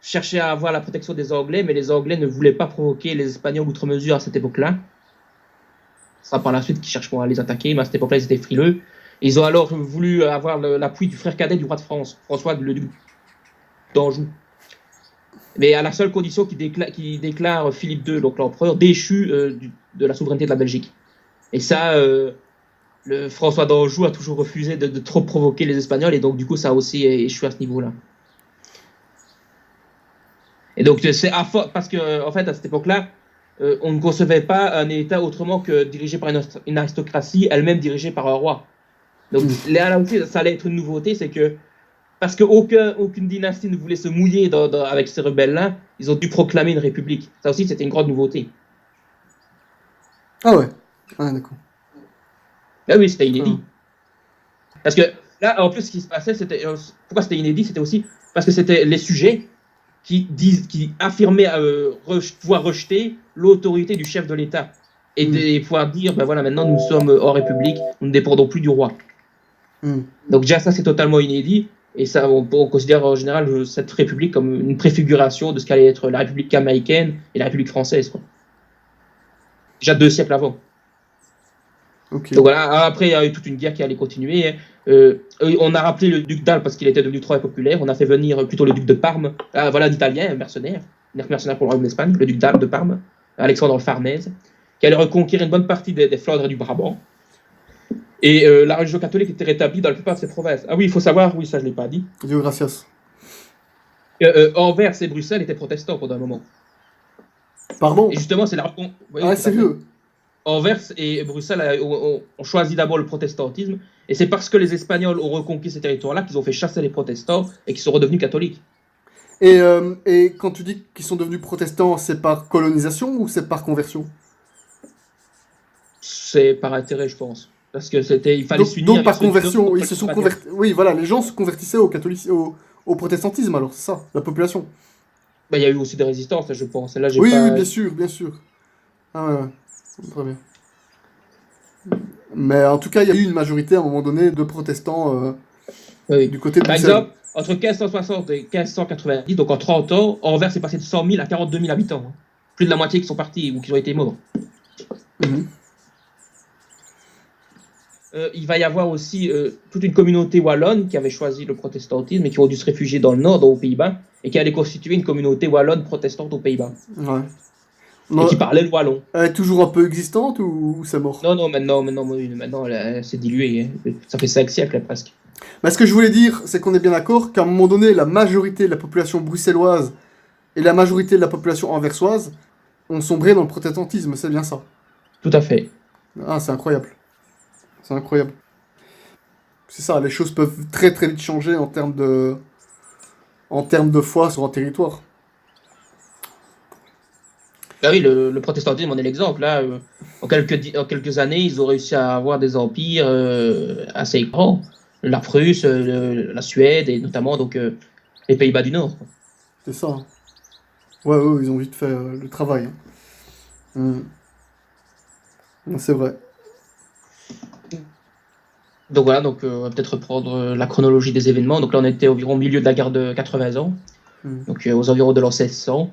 chercher à avoir la protection des Anglais, mais les Anglais ne voulaient pas provoquer les Espagnols outre mesure à cette époque-là. Ce sera par la suite qu'ils chercheront à les attaquer, mais à cette époque-là, ils étaient frileux. Ils ont alors voulu avoir l'appui du frère cadet du roi de France, François le duc d'Anjou. Mais à la seule condition qu'il déclare Philippe II, donc l'empereur, déchu de la souveraineté de la Belgique. Et ça, le François d'Anjou a toujours refusé de trop provoquer les Espagnols, et donc du coup, ça a aussi échoué à ce niveau-là. Et donc, c'est parce que, en fait, à cette époque-là, on ne concevait pas un État autrement que dirigé par une aristocratie, elle-même dirigée par un roi. Donc là aussi, ça allait être une nouveauté, c'est que parce qu'aucune dynastie ne voulait se mouiller avec ces rebelles-là, ils ont dû proclamer une république. Ça aussi, c'était une grande nouveauté. Ah ouais. Ah d'accord. Ah oui, c'était inédit. Parce que là, en plus, ce qui se passait, pourquoi c'était inédit, c'était aussi parce que c'était les sujets qui affirmaient pouvoir rejeter l'autorité du chef de l'État et pouvoir dire, ben voilà, maintenant nous sommes hors république, nous ne dépendons plus du roi. Donc déjà ça c'est totalement inédit et ça on considère en général cette république comme une préfiguration de ce qu'allait être la république jamaïcaine et la république française, quoi. Déjà 2 siècles avant. Okay. Donc voilà, après il y a eu toute une guerre qui allait continuer. On a rappelé le duc d'Albe parce qu'il était devenu trop populaire. On a fait venir plutôt le duc de Parme, voilà un Italien, un mercenaire pour le royaume d'Espagne, le duc d'Albe de Parme, Alexandre le Farnèse, qui allait reconquérir une bonne partie des Flandres et du Brabant. Et la religion catholique était rétablie dans la plupart de ces provinces. Ah oui, il faut savoir, oui, ça je ne l'ai pas dit. Dieu gracias. Anvers et Bruxelles étaient protestants pendant un moment. Pardon. Et justement, c'est la... Oui, ah, sérieux. Anvers et Bruxelles ont choisi d'abord le protestantisme, et c'est parce que les Espagnols ont reconquis ces territoires-là qu'ils ont fait chasser les protestants et qu'ils sont redevenus catholiques. Et quand tu dis qu'ils sont devenus protestants, c'est par colonisation ou c'est par conversion? C'est par intérêt, je pense. Parce que il fallait s'unir. Donc par conversion, ils se sont convertis. Oui, voilà, les gens se convertissaient au protestantisme, alors c'est ça, la population. Bah, il y a eu aussi des résistances, je pense. Là, oui, bien sûr, bien sûr. Ah ouais, très bien. Mais en tout cas, il y a eu une majorité à un moment donné de protestants du côté de Bruxelles. Par exemple, entre 1560 et 1590, donc en 30 ans, Anvers est passé de 100 000 à 42 000 habitants. Hein. Plus de la moitié qui sont partis ou qui ont été morts. Il va y avoir aussi toute une communauté wallonne qui avait choisi le protestantisme et qui ont dû se réfugier dans le nord, aux Pays-Bas, et qui allait constituer une communauté wallonne protestante aux Pays-Bas. Ouais. Et qui parlait le wallon. Elle est toujours un peu existante ou c'est mort? Non, maintenant c'est dilué. Hein. Ça fait 5 siècles presque. Mais ce que je voulais dire, c'est qu'on est bien d'accord qu'à un moment donné, la majorité de la population bruxelloise et la majorité de la population anversoise ont sombré dans le protestantisme, c'est bien ça? Tout à fait. Ah, c'est incroyable. C'est incroyable. C'est ça, les choses peuvent très très vite changer en termes de foi sur un territoire. Ah oui, le protestantisme en est l'exemple. Là, en quelques années, ils ont réussi à avoir des empires assez grands. La Prusse, la Suède et notamment donc, les Pays-Bas du Nord. C'est ça. Ouais, ils ont vite fait le travail. C'est vrai. Donc voilà, donc, on va peut-être reprendre la chronologie des événements. Donc là, on était environ au milieu de la guerre de 80 ans, donc aux environs de l'an 1600.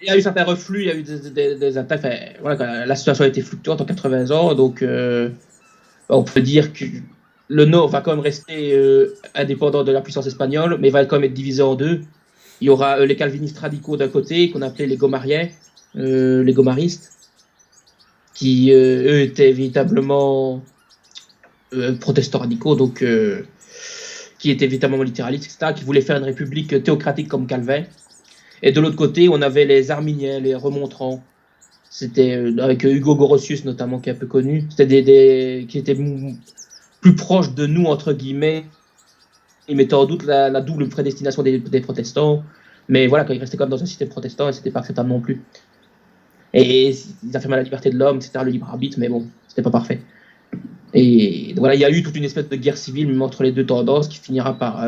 Il y a eu certains reflux, il y a eu des attaques. Enfin, voilà, la situation a été fluctuante en 80 ans, donc on peut dire que le Nord va quand même rester indépendant de la puissance espagnole, mais va quand même être divisé en deux. Il y aura les calvinistes radicaux d'un côté, qu'on appelait les gomariens, les gomaristes, qui eux étaient véritablement protestants radicaux, donc qui étaient véritablement littéralistes, etc., qui voulaient faire une république théocratique comme Calvin. Et de l'autre côté, on avait les arminiens, les remontrants. C'était avec Hugo Gorosius notamment, qui est un peu connu. C'était qui étaient plus proches de nous, entre guillemets. Ils mettaient en doute la double prédestination des protestants. Mais voilà, quand ils restaient comme dans un système protestant, et c'était pas acceptable non plus. Et ils affirmaient la liberté de l'homme, etc., le libre arbitre, mais bon, c'était pas parfait. Et donc voilà, il y a eu toute une espèce de guerre civile même entre les deux tendances qui finira par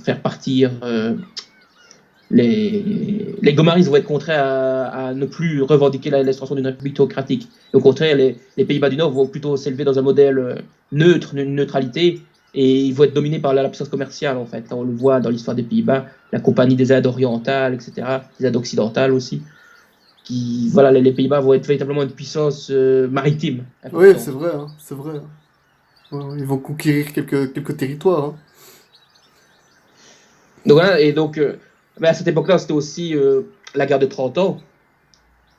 faire partir les gomaristes vont être contraints à ne plus revendiquer l'extension d'une république théocratique. Et au contraire, les Pays-Bas du Nord vont plutôt s'élever dans un modèle neutre, une neutralité, et ils vont être dominés par la puissance commerciale, en fait. On le voit dans l'histoire des Pays-Bas, la Compagnie des Indes orientales, etc., des Indes occidentales aussi. Voilà, les Pays-Bas vont être véritablement une puissance maritime. Oui, c'est vrai, hein, c'est vrai. Ouais, ils vont conquérir quelques territoires. Hein. Donc voilà, et donc... à cette époque-là, c'était aussi la guerre de 30 ans,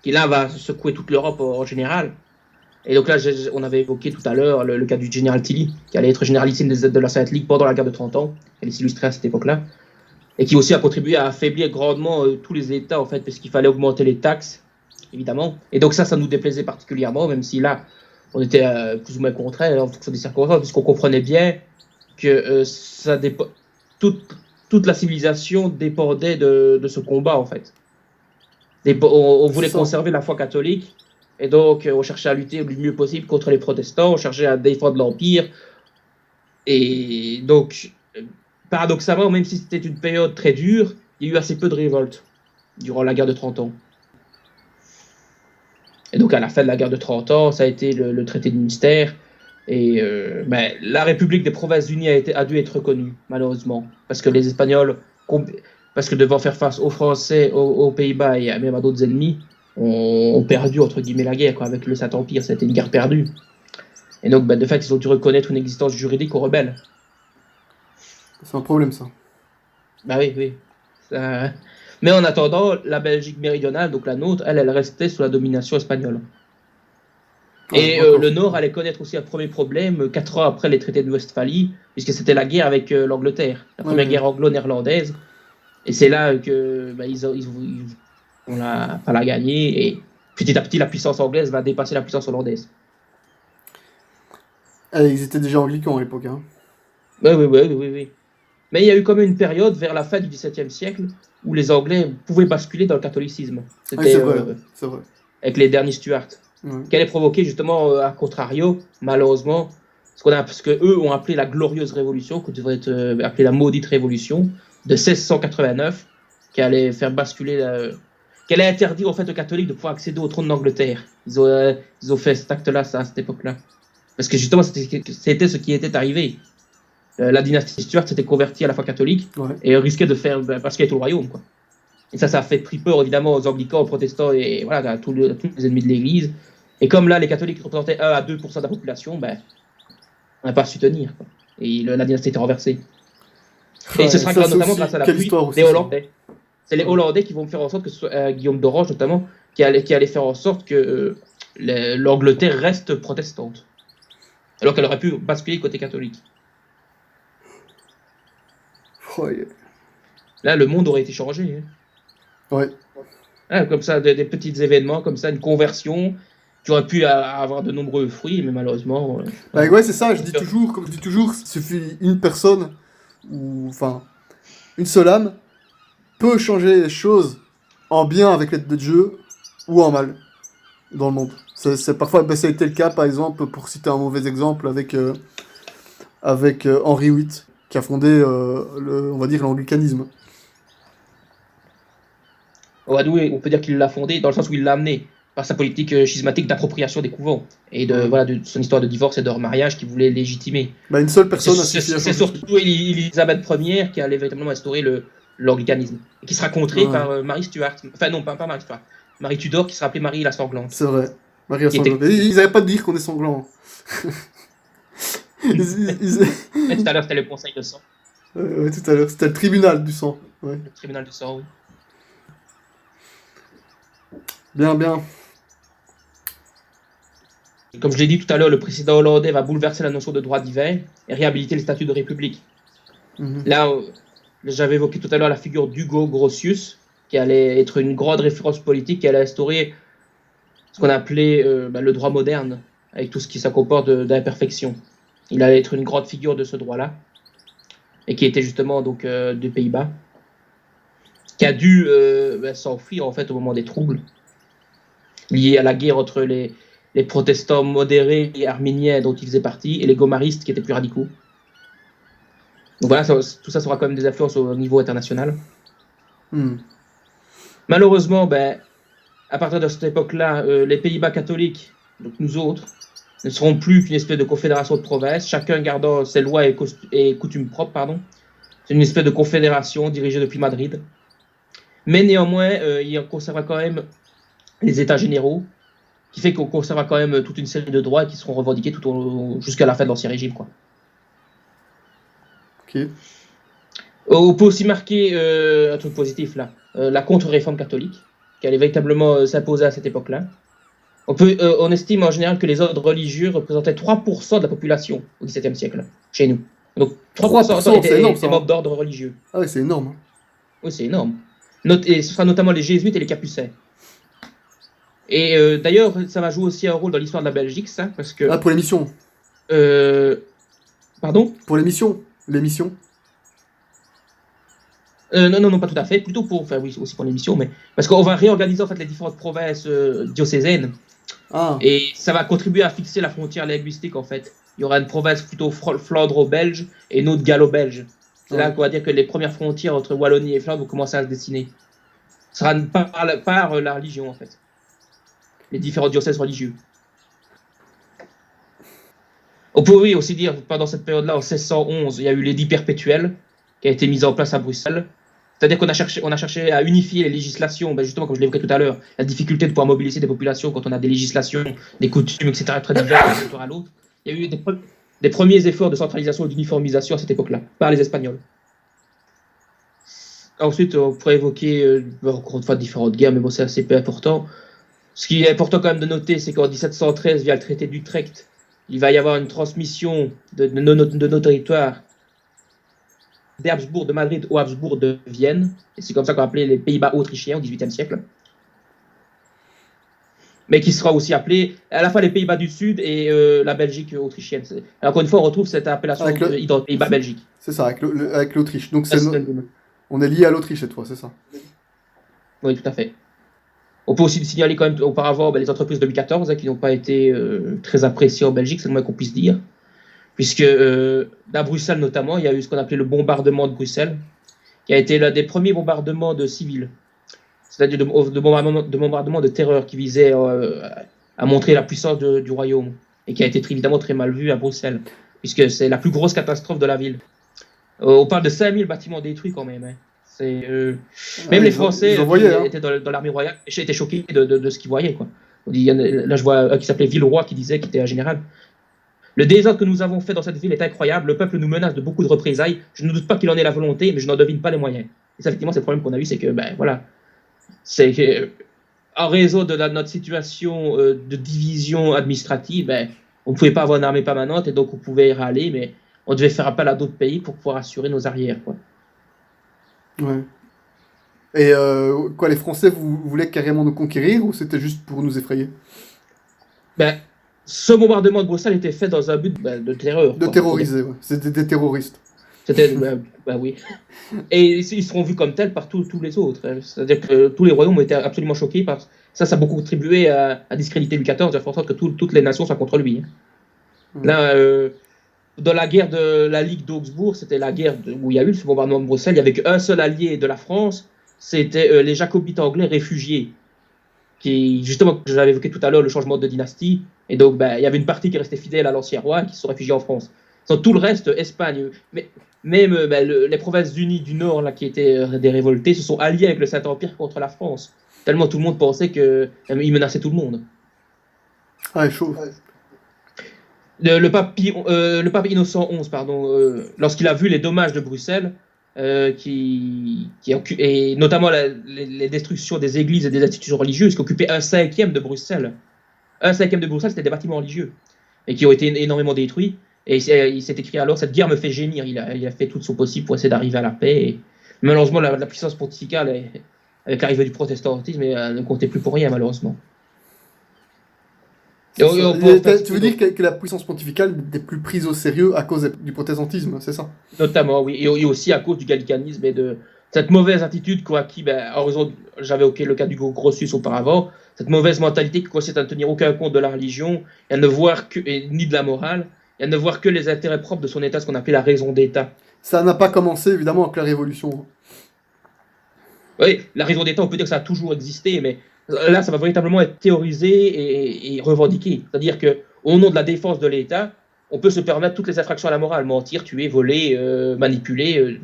qui là va secouer toute l'Europe en général. Et donc là, on avait évoqué tout à l'heure le cas du général Tilly, qui allait être généralissime de la Sainte Ligue pendant la guerre de 30 ans. Elle s'illustrait à cette époque-là. et qui aussi a contribué à affaiblir grandement tous les États, en fait, parce qu'il fallait augmenter les taxes, évidemment. Et donc ça nous déplaisait particulièrement, même si là, on était plus ou moins contraire en fonction des circonstances, puisqu'on comprenait bien que toute la civilisation dépendait de ce combat, en fait. On voulait conserver la foi catholique, et donc on cherchait à lutter le mieux possible contre les protestants, on cherchait à défendre l'Empire. Et donc, paradoxalement, même si c'était une période très dure, il y a eu assez peu de révoltes durant la guerre de 30 ans. Et donc, à la fin de la guerre de 30 ans, ça a été le traité de Münster. Et la République des Provinces-Unies a dû être reconnue, malheureusement. Parce que les Espagnols, parce que devant faire face aux Français, aux Pays-Bas et même à d'autres ennemis, ont perdu, entre guillemets, la guerre, quoi, avec le Saint-Empire. C'était une guerre perdue. Et donc, de fait, ils ont dû reconnaître une existence juridique aux rebelles. C'est un problème, ça. Bah oui. Ça... Mais en attendant, la Belgique méridionale, donc la nôtre, elle restait sous la domination espagnole. Et le Nord allait connaître aussi un premier problème 4 ans après les traités de Westphalie, puisque c'était la guerre avec l'Angleterre, la première guerre anglo-néerlandaise. Et c'est là que on l'a pas la gagné, et petit à petit, la puissance anglaise va dépasser la puissance hollandaise. Ils étaient déjà anglicans à l'époque. Hein. Oui. Mais il y a eu quand même une période vers la fin du XVIIe siècle où les Anglais pouvaient basculer dans le catholicisme. C'était c'est vrai. Avec les derniers Stuarts. Qui allait provoquer justement, à contrario, malheureusement, ce que eux ont appelé la glorieuse révolution, qui devrait être appelée la maudite révolution, de 1689, qui allait faire basculer, qui allait interdire en fait aux catholiques de pouvoir accéder au trône d'Angleterre. Ils ont fait cet acte-là, à cette époque-là. Parce que justement, c'était ce qui était arrivé. La dynastie Stuart s'était convertie à la foi catholique et risquait de faire basculer tout le royaume, quoi. Et ça a fait peur évidemment aux anglicans, aux protestants et voilà, à tous les ennemis de l'Église. Et comme là, les catholiques représentaient 1 à 2% de la population, on n'a pas su tenir, quoi. Et la dynastie était renversée. Et ce sera notamment grâce à l'appui des Hollandais. C'est les Hollandais qui vont faire en sorte que ce soit Guillaume d'Orange notamment, qui allait faire en sorte que l'Angleterre reste protestante. Alors qu'elle aurait pu basculer côté catholique. Là, le monde aurait été changé. Ouais. Comme ça, des petits événements, comme ça, une conversion. Tu aurais pu avoir de nombreux fruits, mais malheureusement... c'est ça, comme je dis toujours, il suffit une personne, ou enfin, une seule âme, peut changer les choses en bien avec l'aide de Dieu, ou en mal, dans le monde. C'est parfois, ça a été le cas, par exemple, pour citer un mauvais exemple, avec Henri VIII, qui a fondé, on va dire, l'anglicanisme. On peut dire qu'il l'a fondé dans le sens où il l'a amené par sa politique schismatique d'appropriation des couvents et de son histoire de divorce et de remariage qu'il voulait légitimer. Une seule personne c'est surtout Élisabeth Ier qui allait véritablement instaurer l'anglicanisme et qui sera contrée par Marie Stuart. Enfin non, pas Marie Stuart. Marie Tudor qui sera appelée Marie la sanglante. C'est vrai. Marie la sanglante. Ils n'avaient pas de dire qu'on est sanglant. Tout à l'heure, c'était le conseil de sang. Oui, tout à l'heure, c'était le tribunal du sang. Ouais. Le tribunal du sang, oui. Bien. Comme je l'ai dit tout à l'heure, le président hollandais va bouleverser la notion de droit divin et réhabiliter le statut de république. Là, j'avais évoqué tout à l'heure la figure d'Hugo Grotius, qui allait être une grande référence politique, qui allait instaurer ce qu'on appelait le droit moderne, avec tout ce qui comporte d'imperfection. Il allait être une grande figure de ce droit-là, et qui était justement donc des Pays-Bas, qui a dû s'enfuir en fait au moment des troubles liés à la guerre entre les protestants modérés et arméniens dont il faisait partie et les gomaristes qui étaient plus radicaux. Donc voilà, tout ça sera quand même des influences au niveau international. Malheureusement, à partir de cette époque-là, les Pays-Bas catholiques, donc nous autres, ne seront plus qu'une espèce de confédération de provinces, chacun gardant ses lois et coutumes propres. C'est une espèce de confédération dirigée depuis Madrid. Mais néanmoins, il conservera quand même les États généraux, qui fait qu'on conservera quand même toute une série de droits qui seront revendiqués jusqu'à la fin de l'Ancien Régime, quoi. Ok. On peut aussi marquer un truc positif, là, la contre-réforme catholique, qui allait véritablement s'imposer à cette époque-là. On estime en général que les ordres religieux représentaient 3% de la population au XVIIe siècle, chez nous. Donc 3% étaient membres d'ordre religieux. Ah oui, c'est énorme. Oui, c'est énorme. Et ce sera notamment les jésuites et les capucins. Et d'ailleurs, ça va jouer aussi un rôle dans l'histoire de la Belgique, ça, parce que... Ah, pour l'émission. Pardon? Pour l'émission. L'émission. Non, pas tout à fait. Plutôt pour... Enfin, oui, aussi pour l'émission, mais... Parce qu'on va réorganiser, en fait, les différentes provinces diocésaines. Ah. Et ça va contribuer à fixer la frontière linguistique, en fait. Il y aura une province plutôt flandro-belge et une autre gallo-belge. C'est là qu'on va dire que les premières frontières entre Wallonie et Flandre vont commencer à se dessiner. Ce sera par la religion, en fait. Les différents diocèses religieux. On pourrait aussi dire, pendant cette période-là, en 1611, il y a eu l'édit perpétuel qui a été mis en place à Bruxelles. C'est-à-dire qu'on a cherché à unifier les législations, justement, comme je l'évoquais tout à l'heure, la difficulté de pouvoir mobiliser des populations quand on a des législations, des coutumes, etc., très diverses d'un à l'autre. Il y a eu des premiers efforts de centralisation et d'uniformisation à cette époque-là, par les Espagnols. Ensuite, on pourrait évoquer, encore une fois, différentes guerres, mais bon, c'est assez peu important. Ce qui est important quand même de noter, c'est qu'en 1713, via le traité d'Utrecht, il va y avoir une transmission de nos territoires d'Habsbourg de Madrid au Habsbourg de Vienne. Et c'est comme ça qu'on appelait les Pays-Bas autrichiens au XVIIIe siècle. Mais qui sera aussi appelé à la fois les Pays-Bas du Sud et la Belgique autrichienne. Alors, encore une fois, on retrouve cette appellation de Pays-Bas-Belgique. C'est ça, avec l'Autriche. Donc on est lié à l'Autriche cette fois, c'est ça? Oui, tout à fait. On peut aussi signaler quand même auparavant les entreprises de Louis XIV qui n'ont pas été très appréciées en Belgique, c'est le moins qu'on puisse dire. Puisque à Bruxelles notamment, il y a eu ce qu'on appelait le bombardement de Bruxelles, qui a été l'un des premiers bombardements de civils. C'est-à-dire de bombardements de terreur qui visaient à montrer la puissance du royaume. Et qui a été évidemment très mal vu à Bruxelles, puisque c'est la plus grosse catastrophe de la ville. On parle de 5000 bâtiments détruits quand même. Hein. Même les Français étaient dans l'armée royale étaient choqués de ce qu'ils voyaient. Quoi. Là, je vois un qui s'appelait Villeroy qui disait, qui était un général. Le désordre que nous avons fait dans cette ville est incroyable. Le peuple nous menace de beaucoup de représailles. Je ne doute pas qu'il en ait la volonté, mais je n'en devine pas les moyens. Et ça, effectivement, c'est le problème qu'on a eu, c'est que, voilà, c'est que, en raison de notre situation de division administrative, on ne pouvait pas avoir une armée permanente et donc on pouvait y râler, mais on devait faire appel à d'autres pays pour pouvoir assurer nos arrières, quoi. Ouais. Et quoi, les Français, vous voulez carrément nous conquérir ou c'était juste pour nous effrayer? Ce bombardement de Bruxelles était fait dans un but de terreur. De terroriser, ouais. C'était des terroristes. C'était, oui. Et ils seront vus comme tels par tous les autres. Hein. C'est-à-dire que tous les royaumes ont été absolument choqués par ça. Ça a beaucoup contribué à discréditer Louis XIV, à faire en sorte que toutes les nations soient contre lui. Hein. Là, dans la guerre de la Ligue d'Augsbourg, c'était la guerre où il y a eu ce bombardement de Bruxelles. Il n'y avait qu'un seul allié de la France, c'était les jacobites anglais réfugiés. Qui, justement, j'avais évoqué tout à l'heure le changement de dynastie, et donc il y avait une partie qui restait fidèle à l'ancien roi qui se sont réfugiés en France. Sans tout le reste, Espagne, même les provinces unies du Nord là, qui étaient des révoltés se sont alliés avec le Saint-Empire contre la France. Tellement tout le monde pensait qu'ils menaçaient tout le monde. Ah, chaud. Le pape Innocent XI, lorsqu'il a vu les dommages de Bruxelles, et notamment les destructions des églises et des institutions religieuses qui occupaient 1/5 de Bruxelles. 1/5 de Bruxelles, c'était des bâtiments religieux et qui ont été énormément détruits. Et il s'est écrit alors, cette guerre me fait gémir. Il a fait tout son possible pour essayer d'arriver à la paix. Et malheureusement, la puissance pontificale, avec l'arrivée du protestantisme, ne comptait plus pour rien, malheureusement. Tu veux dire que la puissance pontificale n'était plus prise au sérieux à cause du protestantisme, c'est ça? Notamment, oui. Et aussi à cause du gallicanisme et de cette mauvaise attitude qu'ont acquis, en raison, j'avais évoqué le cas du Grotius auparavant, cette mauvaise mentalité qui consiste à ne tenir aucun compte de la religion et à ne voir ni de la morale, et à ne voir que les intérêts propres de son État, ce qu'on appelait la raison d'État. Ça n'a pas commencé, évidemment, avec la Révolution. Oui, la raison d'État, on peut dire que ça a toujours existé, mais là, ça va véritablement être théorisé et revendiqué. C'est-à-dire qu'au nom de la défense de l'État, on peut se permettre toutes les infractions à la morale, mentir, tuer, voler, manipuler,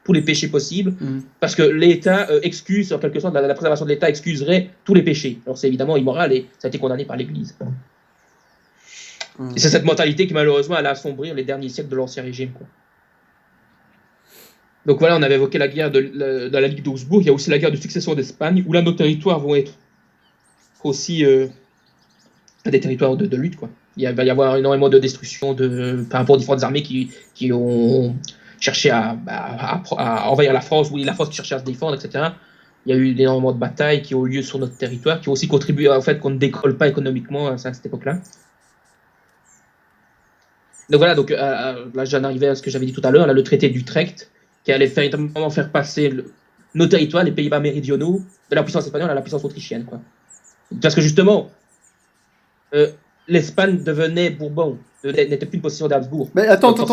tous les péchés possibles, parce que l'État excuse, en quelque sorte, la préservation de l'État excuserait tous les péchés. Alors c'est évidemment immoral et ça a été condamné par l'Église. Et c'est cette mentalité qui, malheureusement, allait assombrir les derniers siècles de l'Ancien Régime, quoi. Donc voilà, on avait évoqué la guerre de la Ligue d'Augsbourg. Il y a aussi la guerre de succession d'Espagne, où là, nos territoires vont être aussi des territoires de lutte, quoi. Il va y avoir énormément de destruction par rapport aux différentes armées qui ont cherchait à envahir la France, ou la France qui cherchait à se défendre, etc. Il y a eu énormément de batailles qui ont eu lieu sur notre territoire, qui ont aussi contribué au fait qu'on ne décolle pas économiquement à cette époque-là. Donc voilà, là j'en arrivais à ce que j'avais dit tout à l'heure, là, le traité d'Utrecht, qui allait véritablement faire passer nos territoires, les Pays-Bas méridionaux, de la puissance espagnole à la puissance autrichienne, quoi. Parce que justement, l'Espagne devenait Bourbon, n'était plus une possession d'Habsbourg. Mais attends 2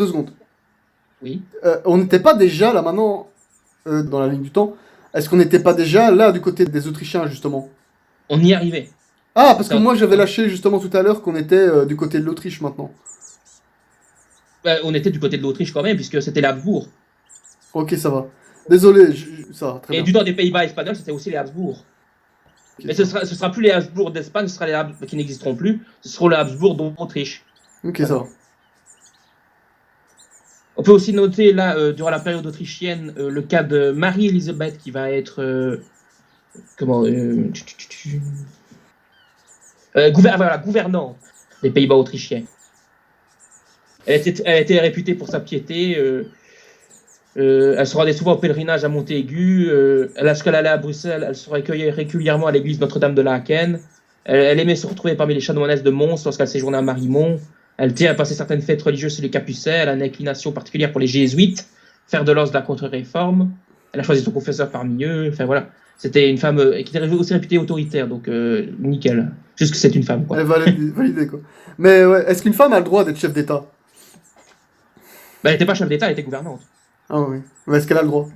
secondes. Oui. On n'était pas déjà, là maintenant, dans la ligne du temps, est-ce qu'on n'était pas déjà là du côté des Autrichiens, justement? On y arrivait. Ah, parce que moi j'avais lâché justement tout à l'heure qu'on était du côté de l'Autriche maintenant. On était du côté de l'Autriche quand même, puisque c'était les Habsbourg. Ok, ça va. Désolé, ça va, très bien. Et du temps des Pays-Bas espagnols, c'était aussi les Habsbourg. Okay, mais ce sera plus les Habsbourg d'Espagne, ce sera les Habsbourg qui n'existeront plus, ce seront les Habsbourg d'Autriche. Ok, ça va. On peut aussi noter là, durant la période autrichienne, le cas de Marie-Elisabeth qui va être gouvernante des Pays-Bas autrichiens. Elle était réputée pour sa piété. Elle se rendait souvent au pèlerinage à Montaigu. Lorsqu'elle allait à Bruxelles, elle se recueillait régulièrement à l'église Notre-Dame de Laken. Elle aimait se retrouver parmi les chanoinesses de Mons lorsqu'elle séjournait à Marimont. Elle tient à passer certaines fêtes religieuses chez les Capucins. Elle a une inclination particulière pour les jésuites, fer de lance de la contre-réforme. Elle a choisi son confesseur parmi eux. Enfin voilà, c'était une femme qui était aussi réputée autoritaire, donc nickel. Juste que c'est une femme, quoi. Elle va valider, quoi. Mais ouais, est-ce qu'une femme a le droit d'être chef d'État? Elle n'était pas chef d'État, elle était gouvernante. Ah oui. Mais est-ce qu'elle a le droit?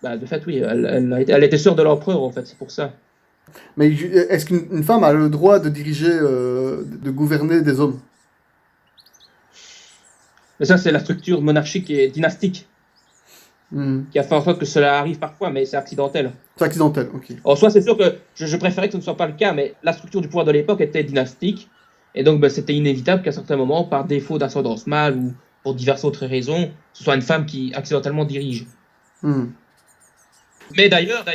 De fait, oui. Elle était sœur de l'empereur, en fait, c'est pour ça. Mais est-ce qu'une femme a le droit de diriger, de gouverner des hommes? Mais ça, c'est la structure monarchique et dynastique qui a fait en sorte que cela arrive parfois, mais c'est accidentel. C'est accidentel, ok. En soi, c'est sûr que je préférais que ce ne soit pas le cas, mais la structure du pouvoir de l'époque était dynastique, et donc c'était inévitable qu'à certains moments, par défaut d'ascendance mâle ou pour diverses autres raisons, ce soit une femme qui accidentellement dirige. Mais d'ailleurs,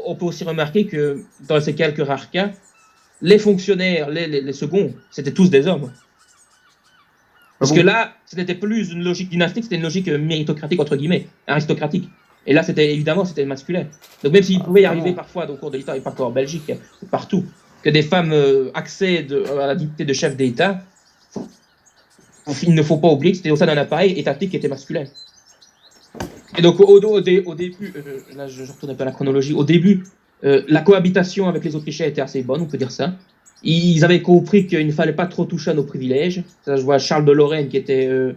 on peut aussi remarquer que dans ces quelques rares cas, les fonctionnaires, les seconds, c'était tous des hommes. Parce que là, ce n'était plus une logique dynastique, c'était une logique méritocratique, entre guillemets, aristocratique. Et là, c'était masculin. Donc même s'il pouvait y arriver parfois au cours de l'histoire, et pas qu'en Belgique, partout, que des femmes accèdent à la dignité de chef d'État, il ne faut pas oublier que c'était au sein d'un appareil étatique qui était masculin. Et donc au début, là je retourne un peu à la chronologie, au début, la cohabitation avec les Autrichiens était assez bonne, on peut dire ça. Ils avaient compris qu'il ne fallait pas trop toucher à nos privilèges. Ça, je vois Charles de Lorraine qui était le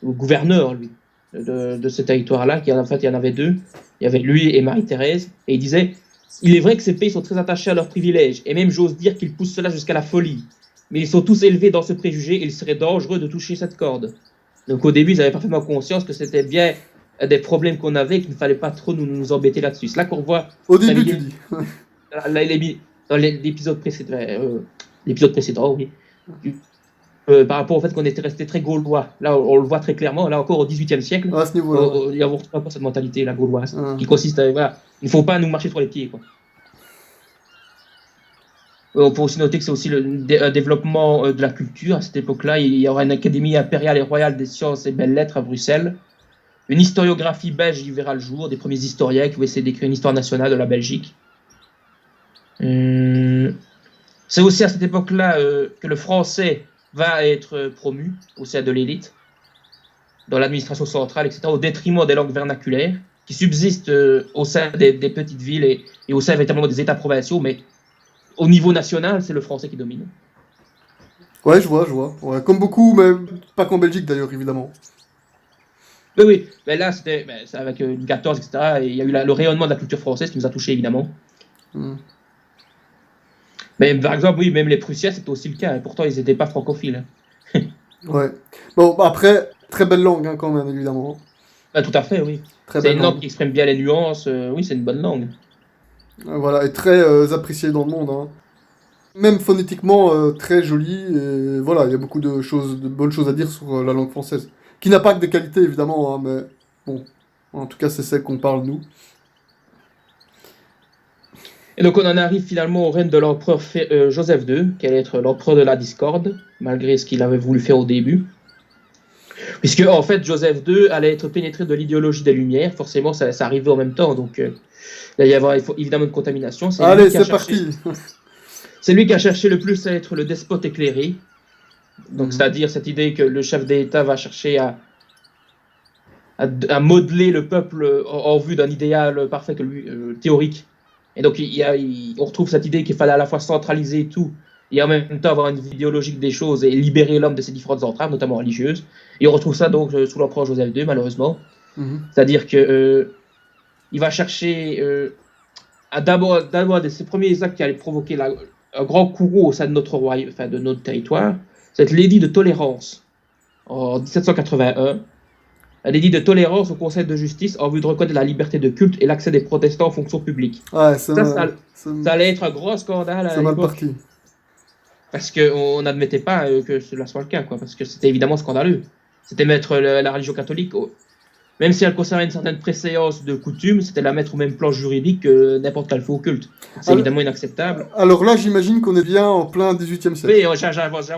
gouverneur, lui, de ce territoire-là, en fait il y en avait deux. Il y avait lui et Marie-Thérèse, et il disait « Il est vrai que ces pays sont très attachés à leurs privilèges, et même j'ose dire qu'ils poussent cela jusqu'à la folie. Mais ils sont tous élevés dans ce préjugé, et il serait dangereux de toucher cette corde. » Donc au début, ils avaient parfaitement conscience que c'était bien des problèmes qu'on avait, qu'il ne fallait pas trop nous embêter là-dessus. C'est là qu'on voit... Au début, tu dis. Dans l'épisode précédent, oui. Par rapport au fait qu'on était resté très gaulois. Là, on le voit très clairement. Là, encore au XVIIIe siècle, à ce niveau-là, il y a encore cette mentalité, la gauloise, qui consiste à... Voilà, il ne faut pas nous marcher sur les pieds, quoi. On peut aussi noter que c'est aussi un développement de la culture. À cette époque-là, il y aura une académie impériale et royale des sciences et belles-lettres à Bruxelles. Une historiographie belge y verra le jour, des premiers historiens qui vont essayer d'écrire une histoire nationale de la Belgique. C'est aussi à cette époque-là que le français va être promu au sein de l'élite, dans l'administration centrale, etc., au détriment des langues vernaculaires, qui subsistent au sein des petites villes et au sein véritablement des États provinciaux, mais au niveau national, c'est le français qui domine. Ouais, je vois. Ouais, comme beaucoup, mais pas qu'en Belgique d'ailleurs, évidemment. Oui, mais là, c'était avec Louis XIV, etc., et il y a eu le rayonnement de la culture française qui nous a touchés, évidemment. Mais par exemple, oui, même les Prussiens, c'était aussi le cas, et pourtant, ils n'étaient pas francophiles. Ouais. Bon, après, très belle langue, hein, quand même, évidemment. Tout à fait, oui. C'est une langue qui exprime bien les nuances, oui, c'est une bonne langue. Voilà, et très appréciée dans le monde, hein. Même phonétiquement, très jolie, et voilà, il y a beaucoup de bonnes choses à dire sur la langue française. Qui n'a pas que des qualités, évidemment, hein, mais bon, en tout cas, c'est celle qu'on parle, nous. Et donc, on en arrive finalement au règne de l'empereur Joseph II, qui allait être l'empereur de la discorde, malgré ce qu'il avait voulu faire au début. Puisque, en fait, Joseph II allait être pénétré de l'idéologie des Lumières. Forcément, ça arrivait en même temps. Donc, là, il y avoir évidemment une contamination. Allez, c'est parti. C'est lui qui a cherché le plus à être le despote éclairé. Donc, c'est-à-dire cette idée que le chef d'État va chercher à modeler le peuple en vue d'un idéal parfait que lui, théorique. Et donc, on retrouve cette idée qu'il fallait à la fois centraliser tout et en même temps avoir une vue idéologique des choses et libérer l'homme de ses différentes entraves, notamment religieuses. Et on retrouve ça donc sous l'empereur Joseph II, malheureusement. C'est-à-dire que il va chercher d'abord de ses premiers actes qui allaient provoquer un grand courroux au sein de notre royaume, enfin de notre territoire, cette l'édit de tolérance en 1781. Un édit de tolérance au Conseil de justice en vue de reconnaître la liberté de culte et l'accès des protestants aux fonctions publiques. Ouais, ça allait être un gros scandale à l'époque. Mal parti. Parce qu'on n'admettait pas que cela soit le cas, quoi, parce que c'était évidemment scandaleux. C'était mettre la religion catholique, même si elle conservait une certaine préséance de coutume, c'était la mettre au même plan juridique que n'importe quel faux culte. C'est évidemment inacceptable. Alors là, j'imagine qu'on est bien en plein 18e siècle. Oui, j'avance.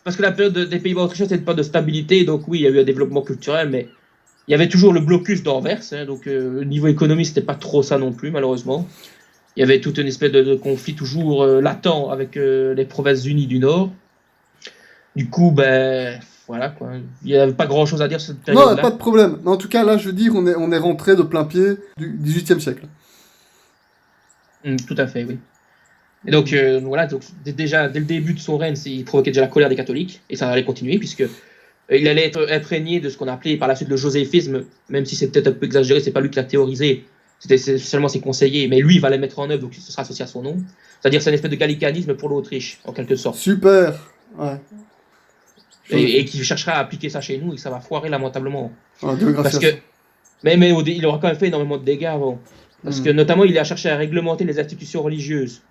Parce que la période des Pays-Bas autrichiens, c'était pas de stabilité, donc oui, il y a eu un développement culturel, mais il y avait toujours le blocus d'Anvers, hein, donc au niveau économique, c'était pas trop ça non plus, malheureusement. Il y avait toute une espèce de conflit toujours latent avec les Provinces-Unies du Nord. Du coup, voilà, quoi. Il n'y avait pas grand-chose à dire sur cette période-là. Non, pas de problème. Mais en tout cas, là, je veux dire, on est rentré de plein pied du 18e siècle. Tout à fait, oui. Et donc, voilà, donc, déjà, dès le début de son règne, il provoquait déjà la colère des catholiques, et ça allait continuer, puisque il allait être imprégné de ce qu'on appelait par la suite le joséphisme, même si c'est peut-être un peu exagéré, c'est pas lui qui l'a théorisé, c'était seulement ses conseillers, mais lui, il va les mettre en œuvre, donc ce sera associé à son nom. C'est-à-dire c'est une espèce de gallicanisme pour l'Autriche, en quelque sorte. Super, ouais. Et qui cherchera à appliquer ça chez nous, et que ça va foirer lamentablement. Parce que, mais il aura quand même fait énormément de dégâts avant. Parce que notamment, il a cherché à réglementer les institutions religieuses.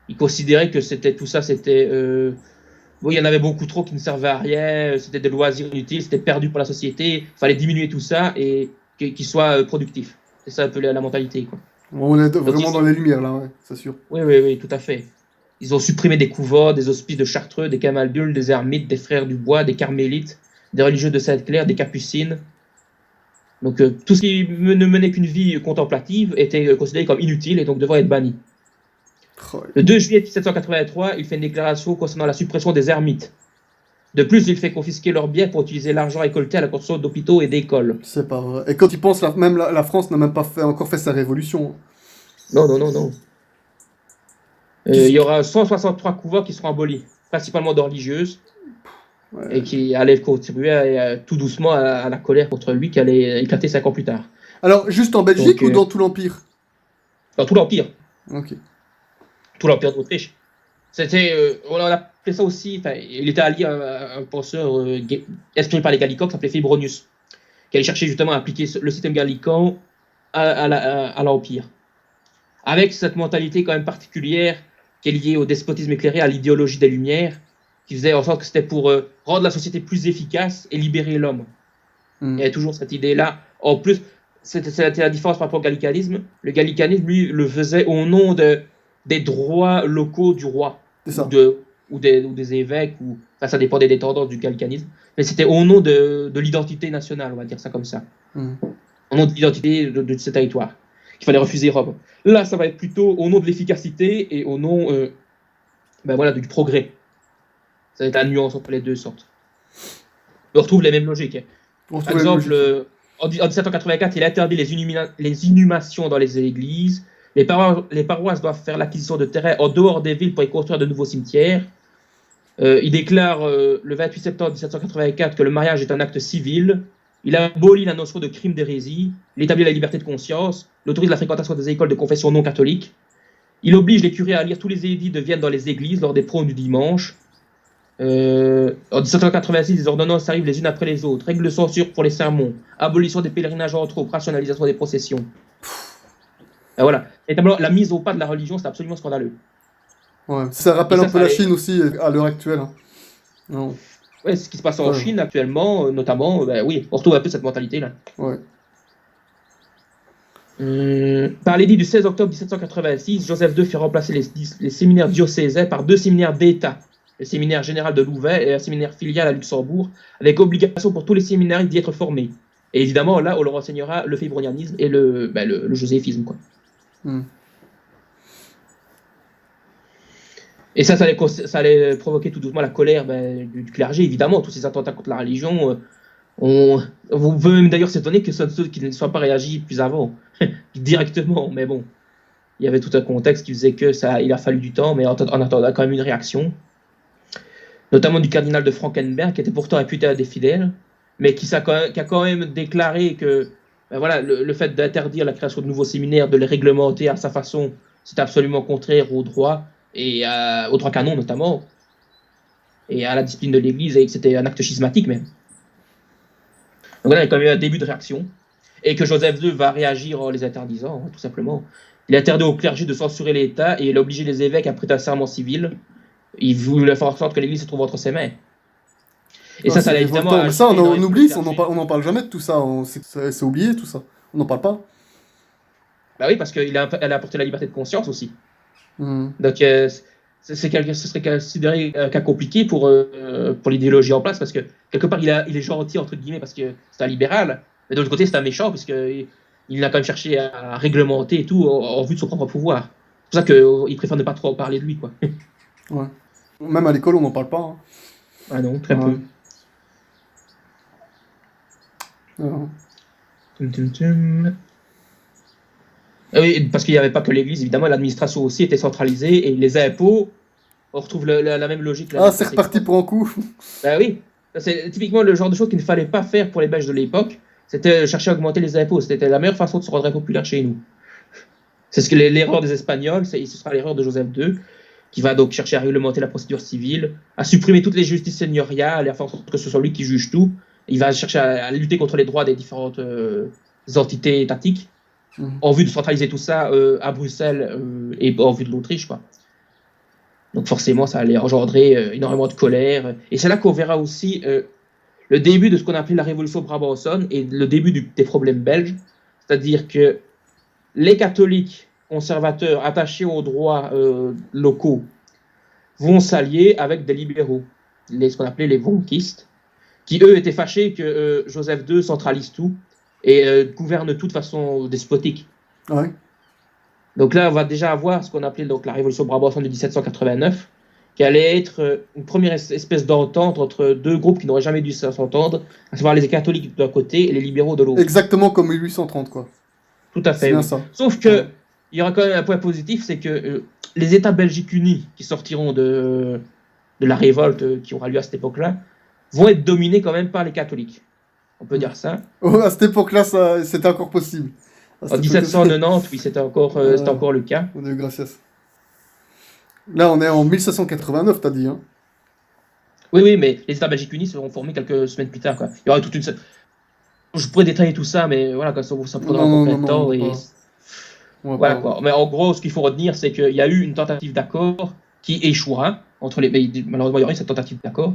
Il considérait que tout ça, c'était... il y en avait beaucoup trop qui ne servaient à rien, c'était des loisirs inutiles, c'était perdu pour la société, il fallait diminuer tout ça et qu'il soit productif. C'est ça un peu la mentalité, quoi. On est vraiment dans les lumières, là, ouais, c'est sûr. Oui, tout à fait. Ils ont supprimé des couvents, des hospices de Chartreux, des camaldules, des ermites, des frères du bois, des carmélites, des religieux de Sainte-Claire, des capucines. Donc tout ce qui ne menait qu'une vie contemplative était considéré comme inutile et donc devrait être banni. Le 2 juillet 1783, il fait une déclaration concernant la suppression des ermites. De plus, il fait confisquer leurs biens pour utiliser l'argent récolté à la construction d'hôpitaux et d'écoles. C'est pas vrai. Et quand il pense, même la France n'a même pas encore fait sa révolution. Non. Il y aura 163 couvents qui seront abolis, principalement de religieuses, et qui allaient contribuer tout doucement à la colère contre lui qui allait éclater 5 ans plus tard. Alors, juste en Belgique ou dans tout l'Empire? Dans tout l'Empire. Ok. Tout l'Empire d'Autriche. C'était, on appelait ça aussi, il était allié à un penseur inspiré par les Gallican qui s'appelait Fébronius, qui allait chercher justement à appliquer le système gallican à l'Empire. Avec cette mentalité quand même particulière qui est liée au despotisme éclairé, à l'idéologie des Lumières, qui faisait en sorte que c'était pour rendre la société plus efficace et libérer l'homme. Il y avait toujours cette idée-là. En plus, c'était la différence par rapport au gallicanisme. Le gallicanisme, lui, le faisait au nom des droits locaux du roi ou des évêques, ça dépendait des tendances du gallicanisme, mais c'était au nom de l'identité nationale, on va dire ça comme ça, au nom de l'identité de ce territoire, qu'il fallait refuser Rome. Là, ça va être plutôt au nom de l'efficacité et au nom du progrès. Ça va être la nuance entre les deux sortes. On retrouve les mêmes logiques. Par exemple, en 1784, il interdit les inhumations dans les églises. Les paroisses doivent faire l'acquisition de terrain en dehors des villes pour y construire de nouveaux cimetières. Il déclare le 28 septembre 1784 que le mariage est un acte civil. Il abolit la notion de crime d'hérésie. Il établit la liberté de conscience. Il autorise la fréquentation des écoles de confession non catholique. Il oblige les curés à lire tous les édits de Vienne dans les églises lors des prônes du dimanche. En 1786, les ordonnances arrivent les unes après les autres. Règles de censure pour les sermons. Abolition des pèlerinages en troupes. Rationalisation des processions. Et voilà. Et la mise au pas de la religion, c'est absolument scandaleux. Ouais, ça rappelle un peu la Chine aussi à l'heure actuelle. Non. Ouais, ce qui se passe en Chine actuellement, notamment, oui, on retrouve un peu cette mentalité-là. Ouais. Par l'édit du 16 octobre 1786, Joseph II fait remplacer les séminaires diocésains par 2 séminaires d'État. le séminaire général de Louvain et un séminaire filial à Luxembourg, avec obligation pour tous les séminaires d'y être formés. Et évidemment, là, on leur enseignera le fébronianisme et le joséphisme, quoi. Et ça allait provoquer tout doucement la colère du clergé, évidemment, tous ces attentats contre la religion. On peut même d'ailleurs s'étonner que ceux qui ne soient pas réagi plus avant, directement, mais bon. Il y avait tout un contexte qui faisait il a fallu du temps, mais en attendant quand même une réaction. Notamment du cardinal de Frankenberg, qui était pourtant réputé à des fidèles, mais qui a quand même déclaré que le fait d'interdire la création de nouveaux séminaires, de les réglementer à sa façon, c'était absolument contraire au droit, et au droit canon notamment, et à la discipline de l'Église, et que c'était un acte schismatique même. Donc là, il y a quand même eu un début de réaction, et que Joseph II va réagir en les interdisant, tout simplement. Il a interdit au clergé de censurer l'État, et il a obligé les évêques à prêter un serment civil. Il voulait faire en sorte que l'Église se trouve entre ses mains. Et ça allait évidemment... Mais ça, on oublie, on n'en parle jamais de tout ça, c'est oublié tout ça, on n'en parle pas. Bah oui, parce qu'elle a apporté la liberté de conscience aussi. Donc ce serait considéré un cas compliqué pour l'idéologie en place, parce que quelque part il est gentil entre guillemets parce que c'est un libéral, mais de l'autre côté c'est un méchant parce qu'il a quand même cherché à réglementer et tout en vue de son propre pouvoir. C'est pour ça qu'il préfère ne pas trop parler de lui, quoi. Ouais. Même à l'école on n'en parle pas. Hein. Ah non, très peu. Oui, parce qu'il n'y avait pas que l'Église, évidemment, l'administration aussi était centralisée et les impôts, on retrouve la même logique. Là, c'est reparti pour un coup. Ben oui, c'est typiquement le genre de choses qu'il ne fallait pas faire pour les Belges de l'époque, c'était chercher à augmenter les impôts, c'était la meilleure façon de se rendre impopulaire chez nous. C'est ce que l'erreur des Espagnols, ce sera l'erreur de Joseph II, qui va donc chercher à réglementer la procédure civile, à supprimer toutes les justices seigneuriales et à faire en sorte que ce soit lui qui juge tout. Il va chercher à lutter contre les droits des différentes entités étatiques, en vue de centraliser tout ça à Bruxelles et en vue de l'Autriche, quoi. Donc forcément, ça allait engendrer énormément de colère. Et c'est là qu'on verra aussi le début de ce qu'on appelait la révolution brabançonne et le début des problèmes belges. C'est-à-dire que les catholiques conservateurs attachés aux droits locaux vont s'allier avec des libéraux, ce qu'on appelait les vonquistes, qui eux étaient fâchés que Joseph II centralise tout et gouverne tout de façon despotique. Ouais. Donc là, on va déjà avoir ce qu'on appelait donc la révolution brabançonne de 1789, qui allait être une première espèce d'entente entre deux groupes qui n'auraient jamais dû s'entendre, à savoir les catholiques d'un côté et les libéraux de l'autre. Exactement comme 1830, quoi. Tout à fait. C'est bien oui. ça. Sauf que il y aura quand même un point positif, c'est que les États belgiques unis qui sortiront de la révolte qui aura lieu à cette époque-là vont être dominés quand même par les catholiques. On peut dire ça. Oh, à cette époque-là, c'était encore possible. En 1790, oui, c'était encore le cas. On a eu gracias. Là, on est en 1789, t'as dit, hein. Oui, mais les États belgiques unis seront formés quelques semaines plus tard, quoi. Il y aura toute une... Je pourrais détailler tout ça, mais voilà, ça prendra encore plein de temps. Voilà, quoi. Mais en gros, ce qu'il faut retenir, c'est qu'il y a eu une tentative d'accord qui échouera entre les pays. Malheureusement, il y aura eu cette tentative d'accord.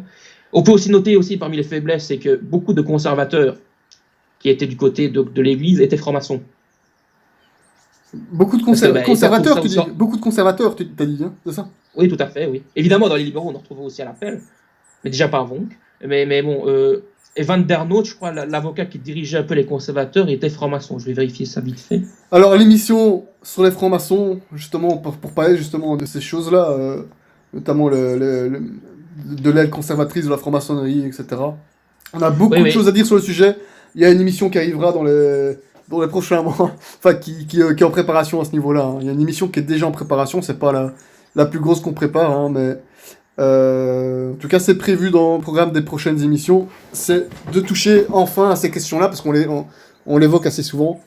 On peut aussi noter parmi les faiblesses, c'est que beaucoup de conservateurs qui étaient du côté de l'Église étaient francs-maçons. Beaucoup de conservateurs, tu dis. Beaucoup de conservateurs, tu as dit, hein, c'est ça? Oui, tout à fait, oui. Évidemment, dans les libéraux, on en retrouve aussi à l'appel, mais déjà pas à Vonk. Mais bon, Van der Noot, je crois, l'avocat qui dirigeait un peu les conservateurs, était franc-maçon. Je vais vérifier ça vite fait. Alors, l'émission sur les francs-maçons, justement, pour parler justement de ces choses-là, notamment de l'aile conservatrice de la franc-maçonnerie, etc. On a beaucoup de choses à dire sur le sujet. Il y a une émission qui arrivera dans les prochains mois, enfin qui est en préparation à ce niveau-là. Hein. Il y a une émission qui est déjà en préparation, c'est pas la plus grosse qu'on prépare, hein, mais en tout cas c'est prévu dans le programme des prochaines émissions, c'est de toucher enfin à ces questions-là, parce qu'on l'évoque assez souvent.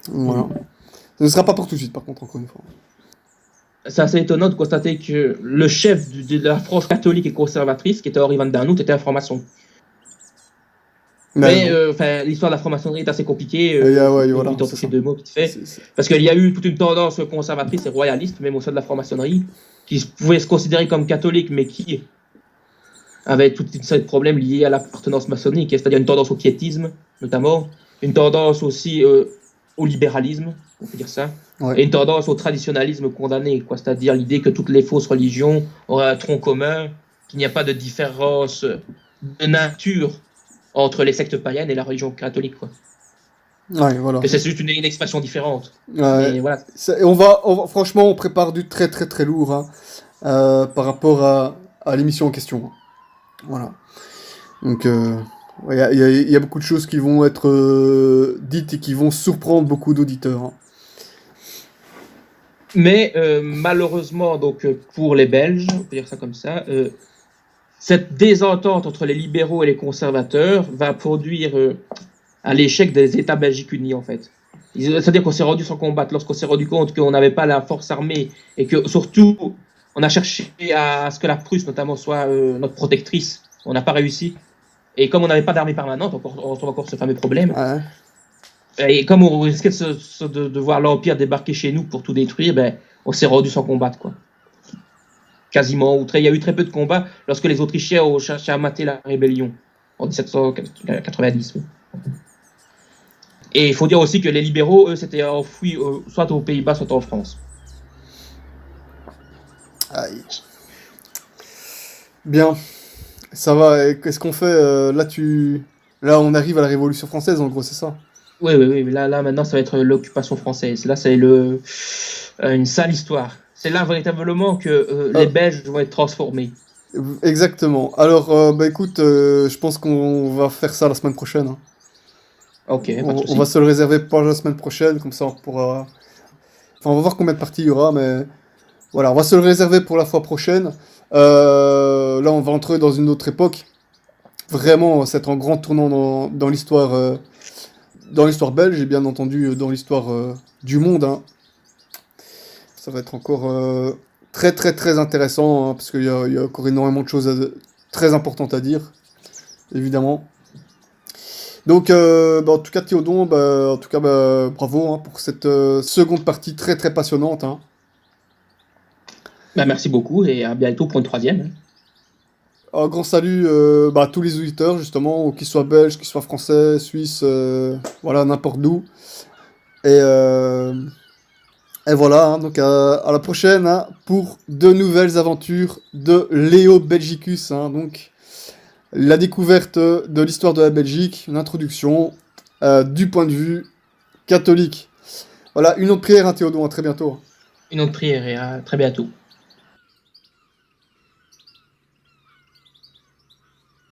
Voilà. Ce ne sera pas pour tout de suite, par contre, encore une fois. C'est assez étonnant de constater que le chef de la frange catholique et conservatrice, qui était Henri Van der Noot, était un franc-maçon. Mais l'histoire de la franc-maçonnerie est assez compliquée. Voilà, ces deux mots vite fait. Parce qu'il y a eu toute une tendance conservatrice et royaliste, même au sein de la franc-maçonnerie, qui pouvait se considérer comme catholique, mais qui avait toute une série de problèmes liés à l'appartenance maçonnique, c'est-à-dire une tendance au piétisme, notamment, une tendance aussi au libéralisme, on peut dire ça, Ouais. et une tendance au traditionnalisme condamné, quoi. C'est-à-dire l'idée que toutes les fausses religions auraient un tronc commun, qu'il n'y a pas de différence de nature entre les sectes païennes et la religion catholique, quoi. Ouais, voilà. Que c'est juste une expression différente. Ouais. Mais voilà. Franchement, on prépare du très très très lourd, hein, par rapport à l'émission en question. Voilà. Donc, ouais, il y a beaucoup de choses qui vont être dites et qui vont surprendre beaucoup d'auditeurs, hein. Mais malheureusement, donc pour les Belges, on peut dire ça comme ça, cette désentente entre les libéraux et les conservateurs va produire à l'échec des États belgiques unis, en fait. C'est-à-dire qu'on s'est rendu sans combattre lorsqu'on s'est rendu compte qu'on n'avait pas la force armée et que surtout on a cherché à ce que la Prusse notamment soit notre protectrice. On n'a pas réussi. Et comme on n'avait pas d'armée permanente, on retrouve encore ce fameux problème. Ouais. Et comme on risquait de voir l'Empire débarquer chez nous pour tout détruire, ben, on s'est rendu sans combattre, quoi. Quasiment. Il y a eu très peu de combats lorsque les Autrichiens ont cherché à mater la rébellion en 1790. Et il faut dire aussi que les libéraux, eux, s'étaient enfouis soit aux Pays-Bas, soit en France. Aïe. Bien. Ça va. Et qu'est-ce qu'on fait là, on arrive à la Révolution française, en gros, c'est ça? Oui, oui, oui. Là, maintenant, ça va être l'occupation française. Là, c'est une sale histoire. C'est là véritablement que les Belges vont être transformés. Exactement. Alors, bah écoute, je pense qu'on va faire ça la semaine prochaine, hein. Ok, pas de On souci. va se le réserver pour la semaine prochaine, comme ça on pourra. Enfin, on va voir combien de parties il y aura, mais voilà, on va se le réserver pour la fois prochaine. Là, on va entrer dans une autre époque. Vraiment, c'est un grand tournant dans l'histoire belge et bien entendu dans l'histoire du monde, hein. Ça va être encore très très très intéressant, hein, parce qu'il y a encore énormément de choses très importantes à dire, évidemment. Donc, bah, en tout cas, Théodon, bah, en tout cas, bah, bravo, hein, pour cette seconde partie très très passionnante, hein. Bah, merci beaucoup et à bientôt pour une troisième. Un grand salut bah, à tous les auditeurs, justement, qu'ils soient belges, qu'ils soient français, suisses, voilà, n'importe d'où. Et, euh, et voilà, hein, donc à la prochaine, hein, pour de nouvelles aventures de Léo Belgicus, hein, donc la découverte de l'histoire de la Belgique, une introduction du point de vue catholique. Voilà, une autre prière, hein, Théodon, à très bientôt. Une autre prière et à très bientôt.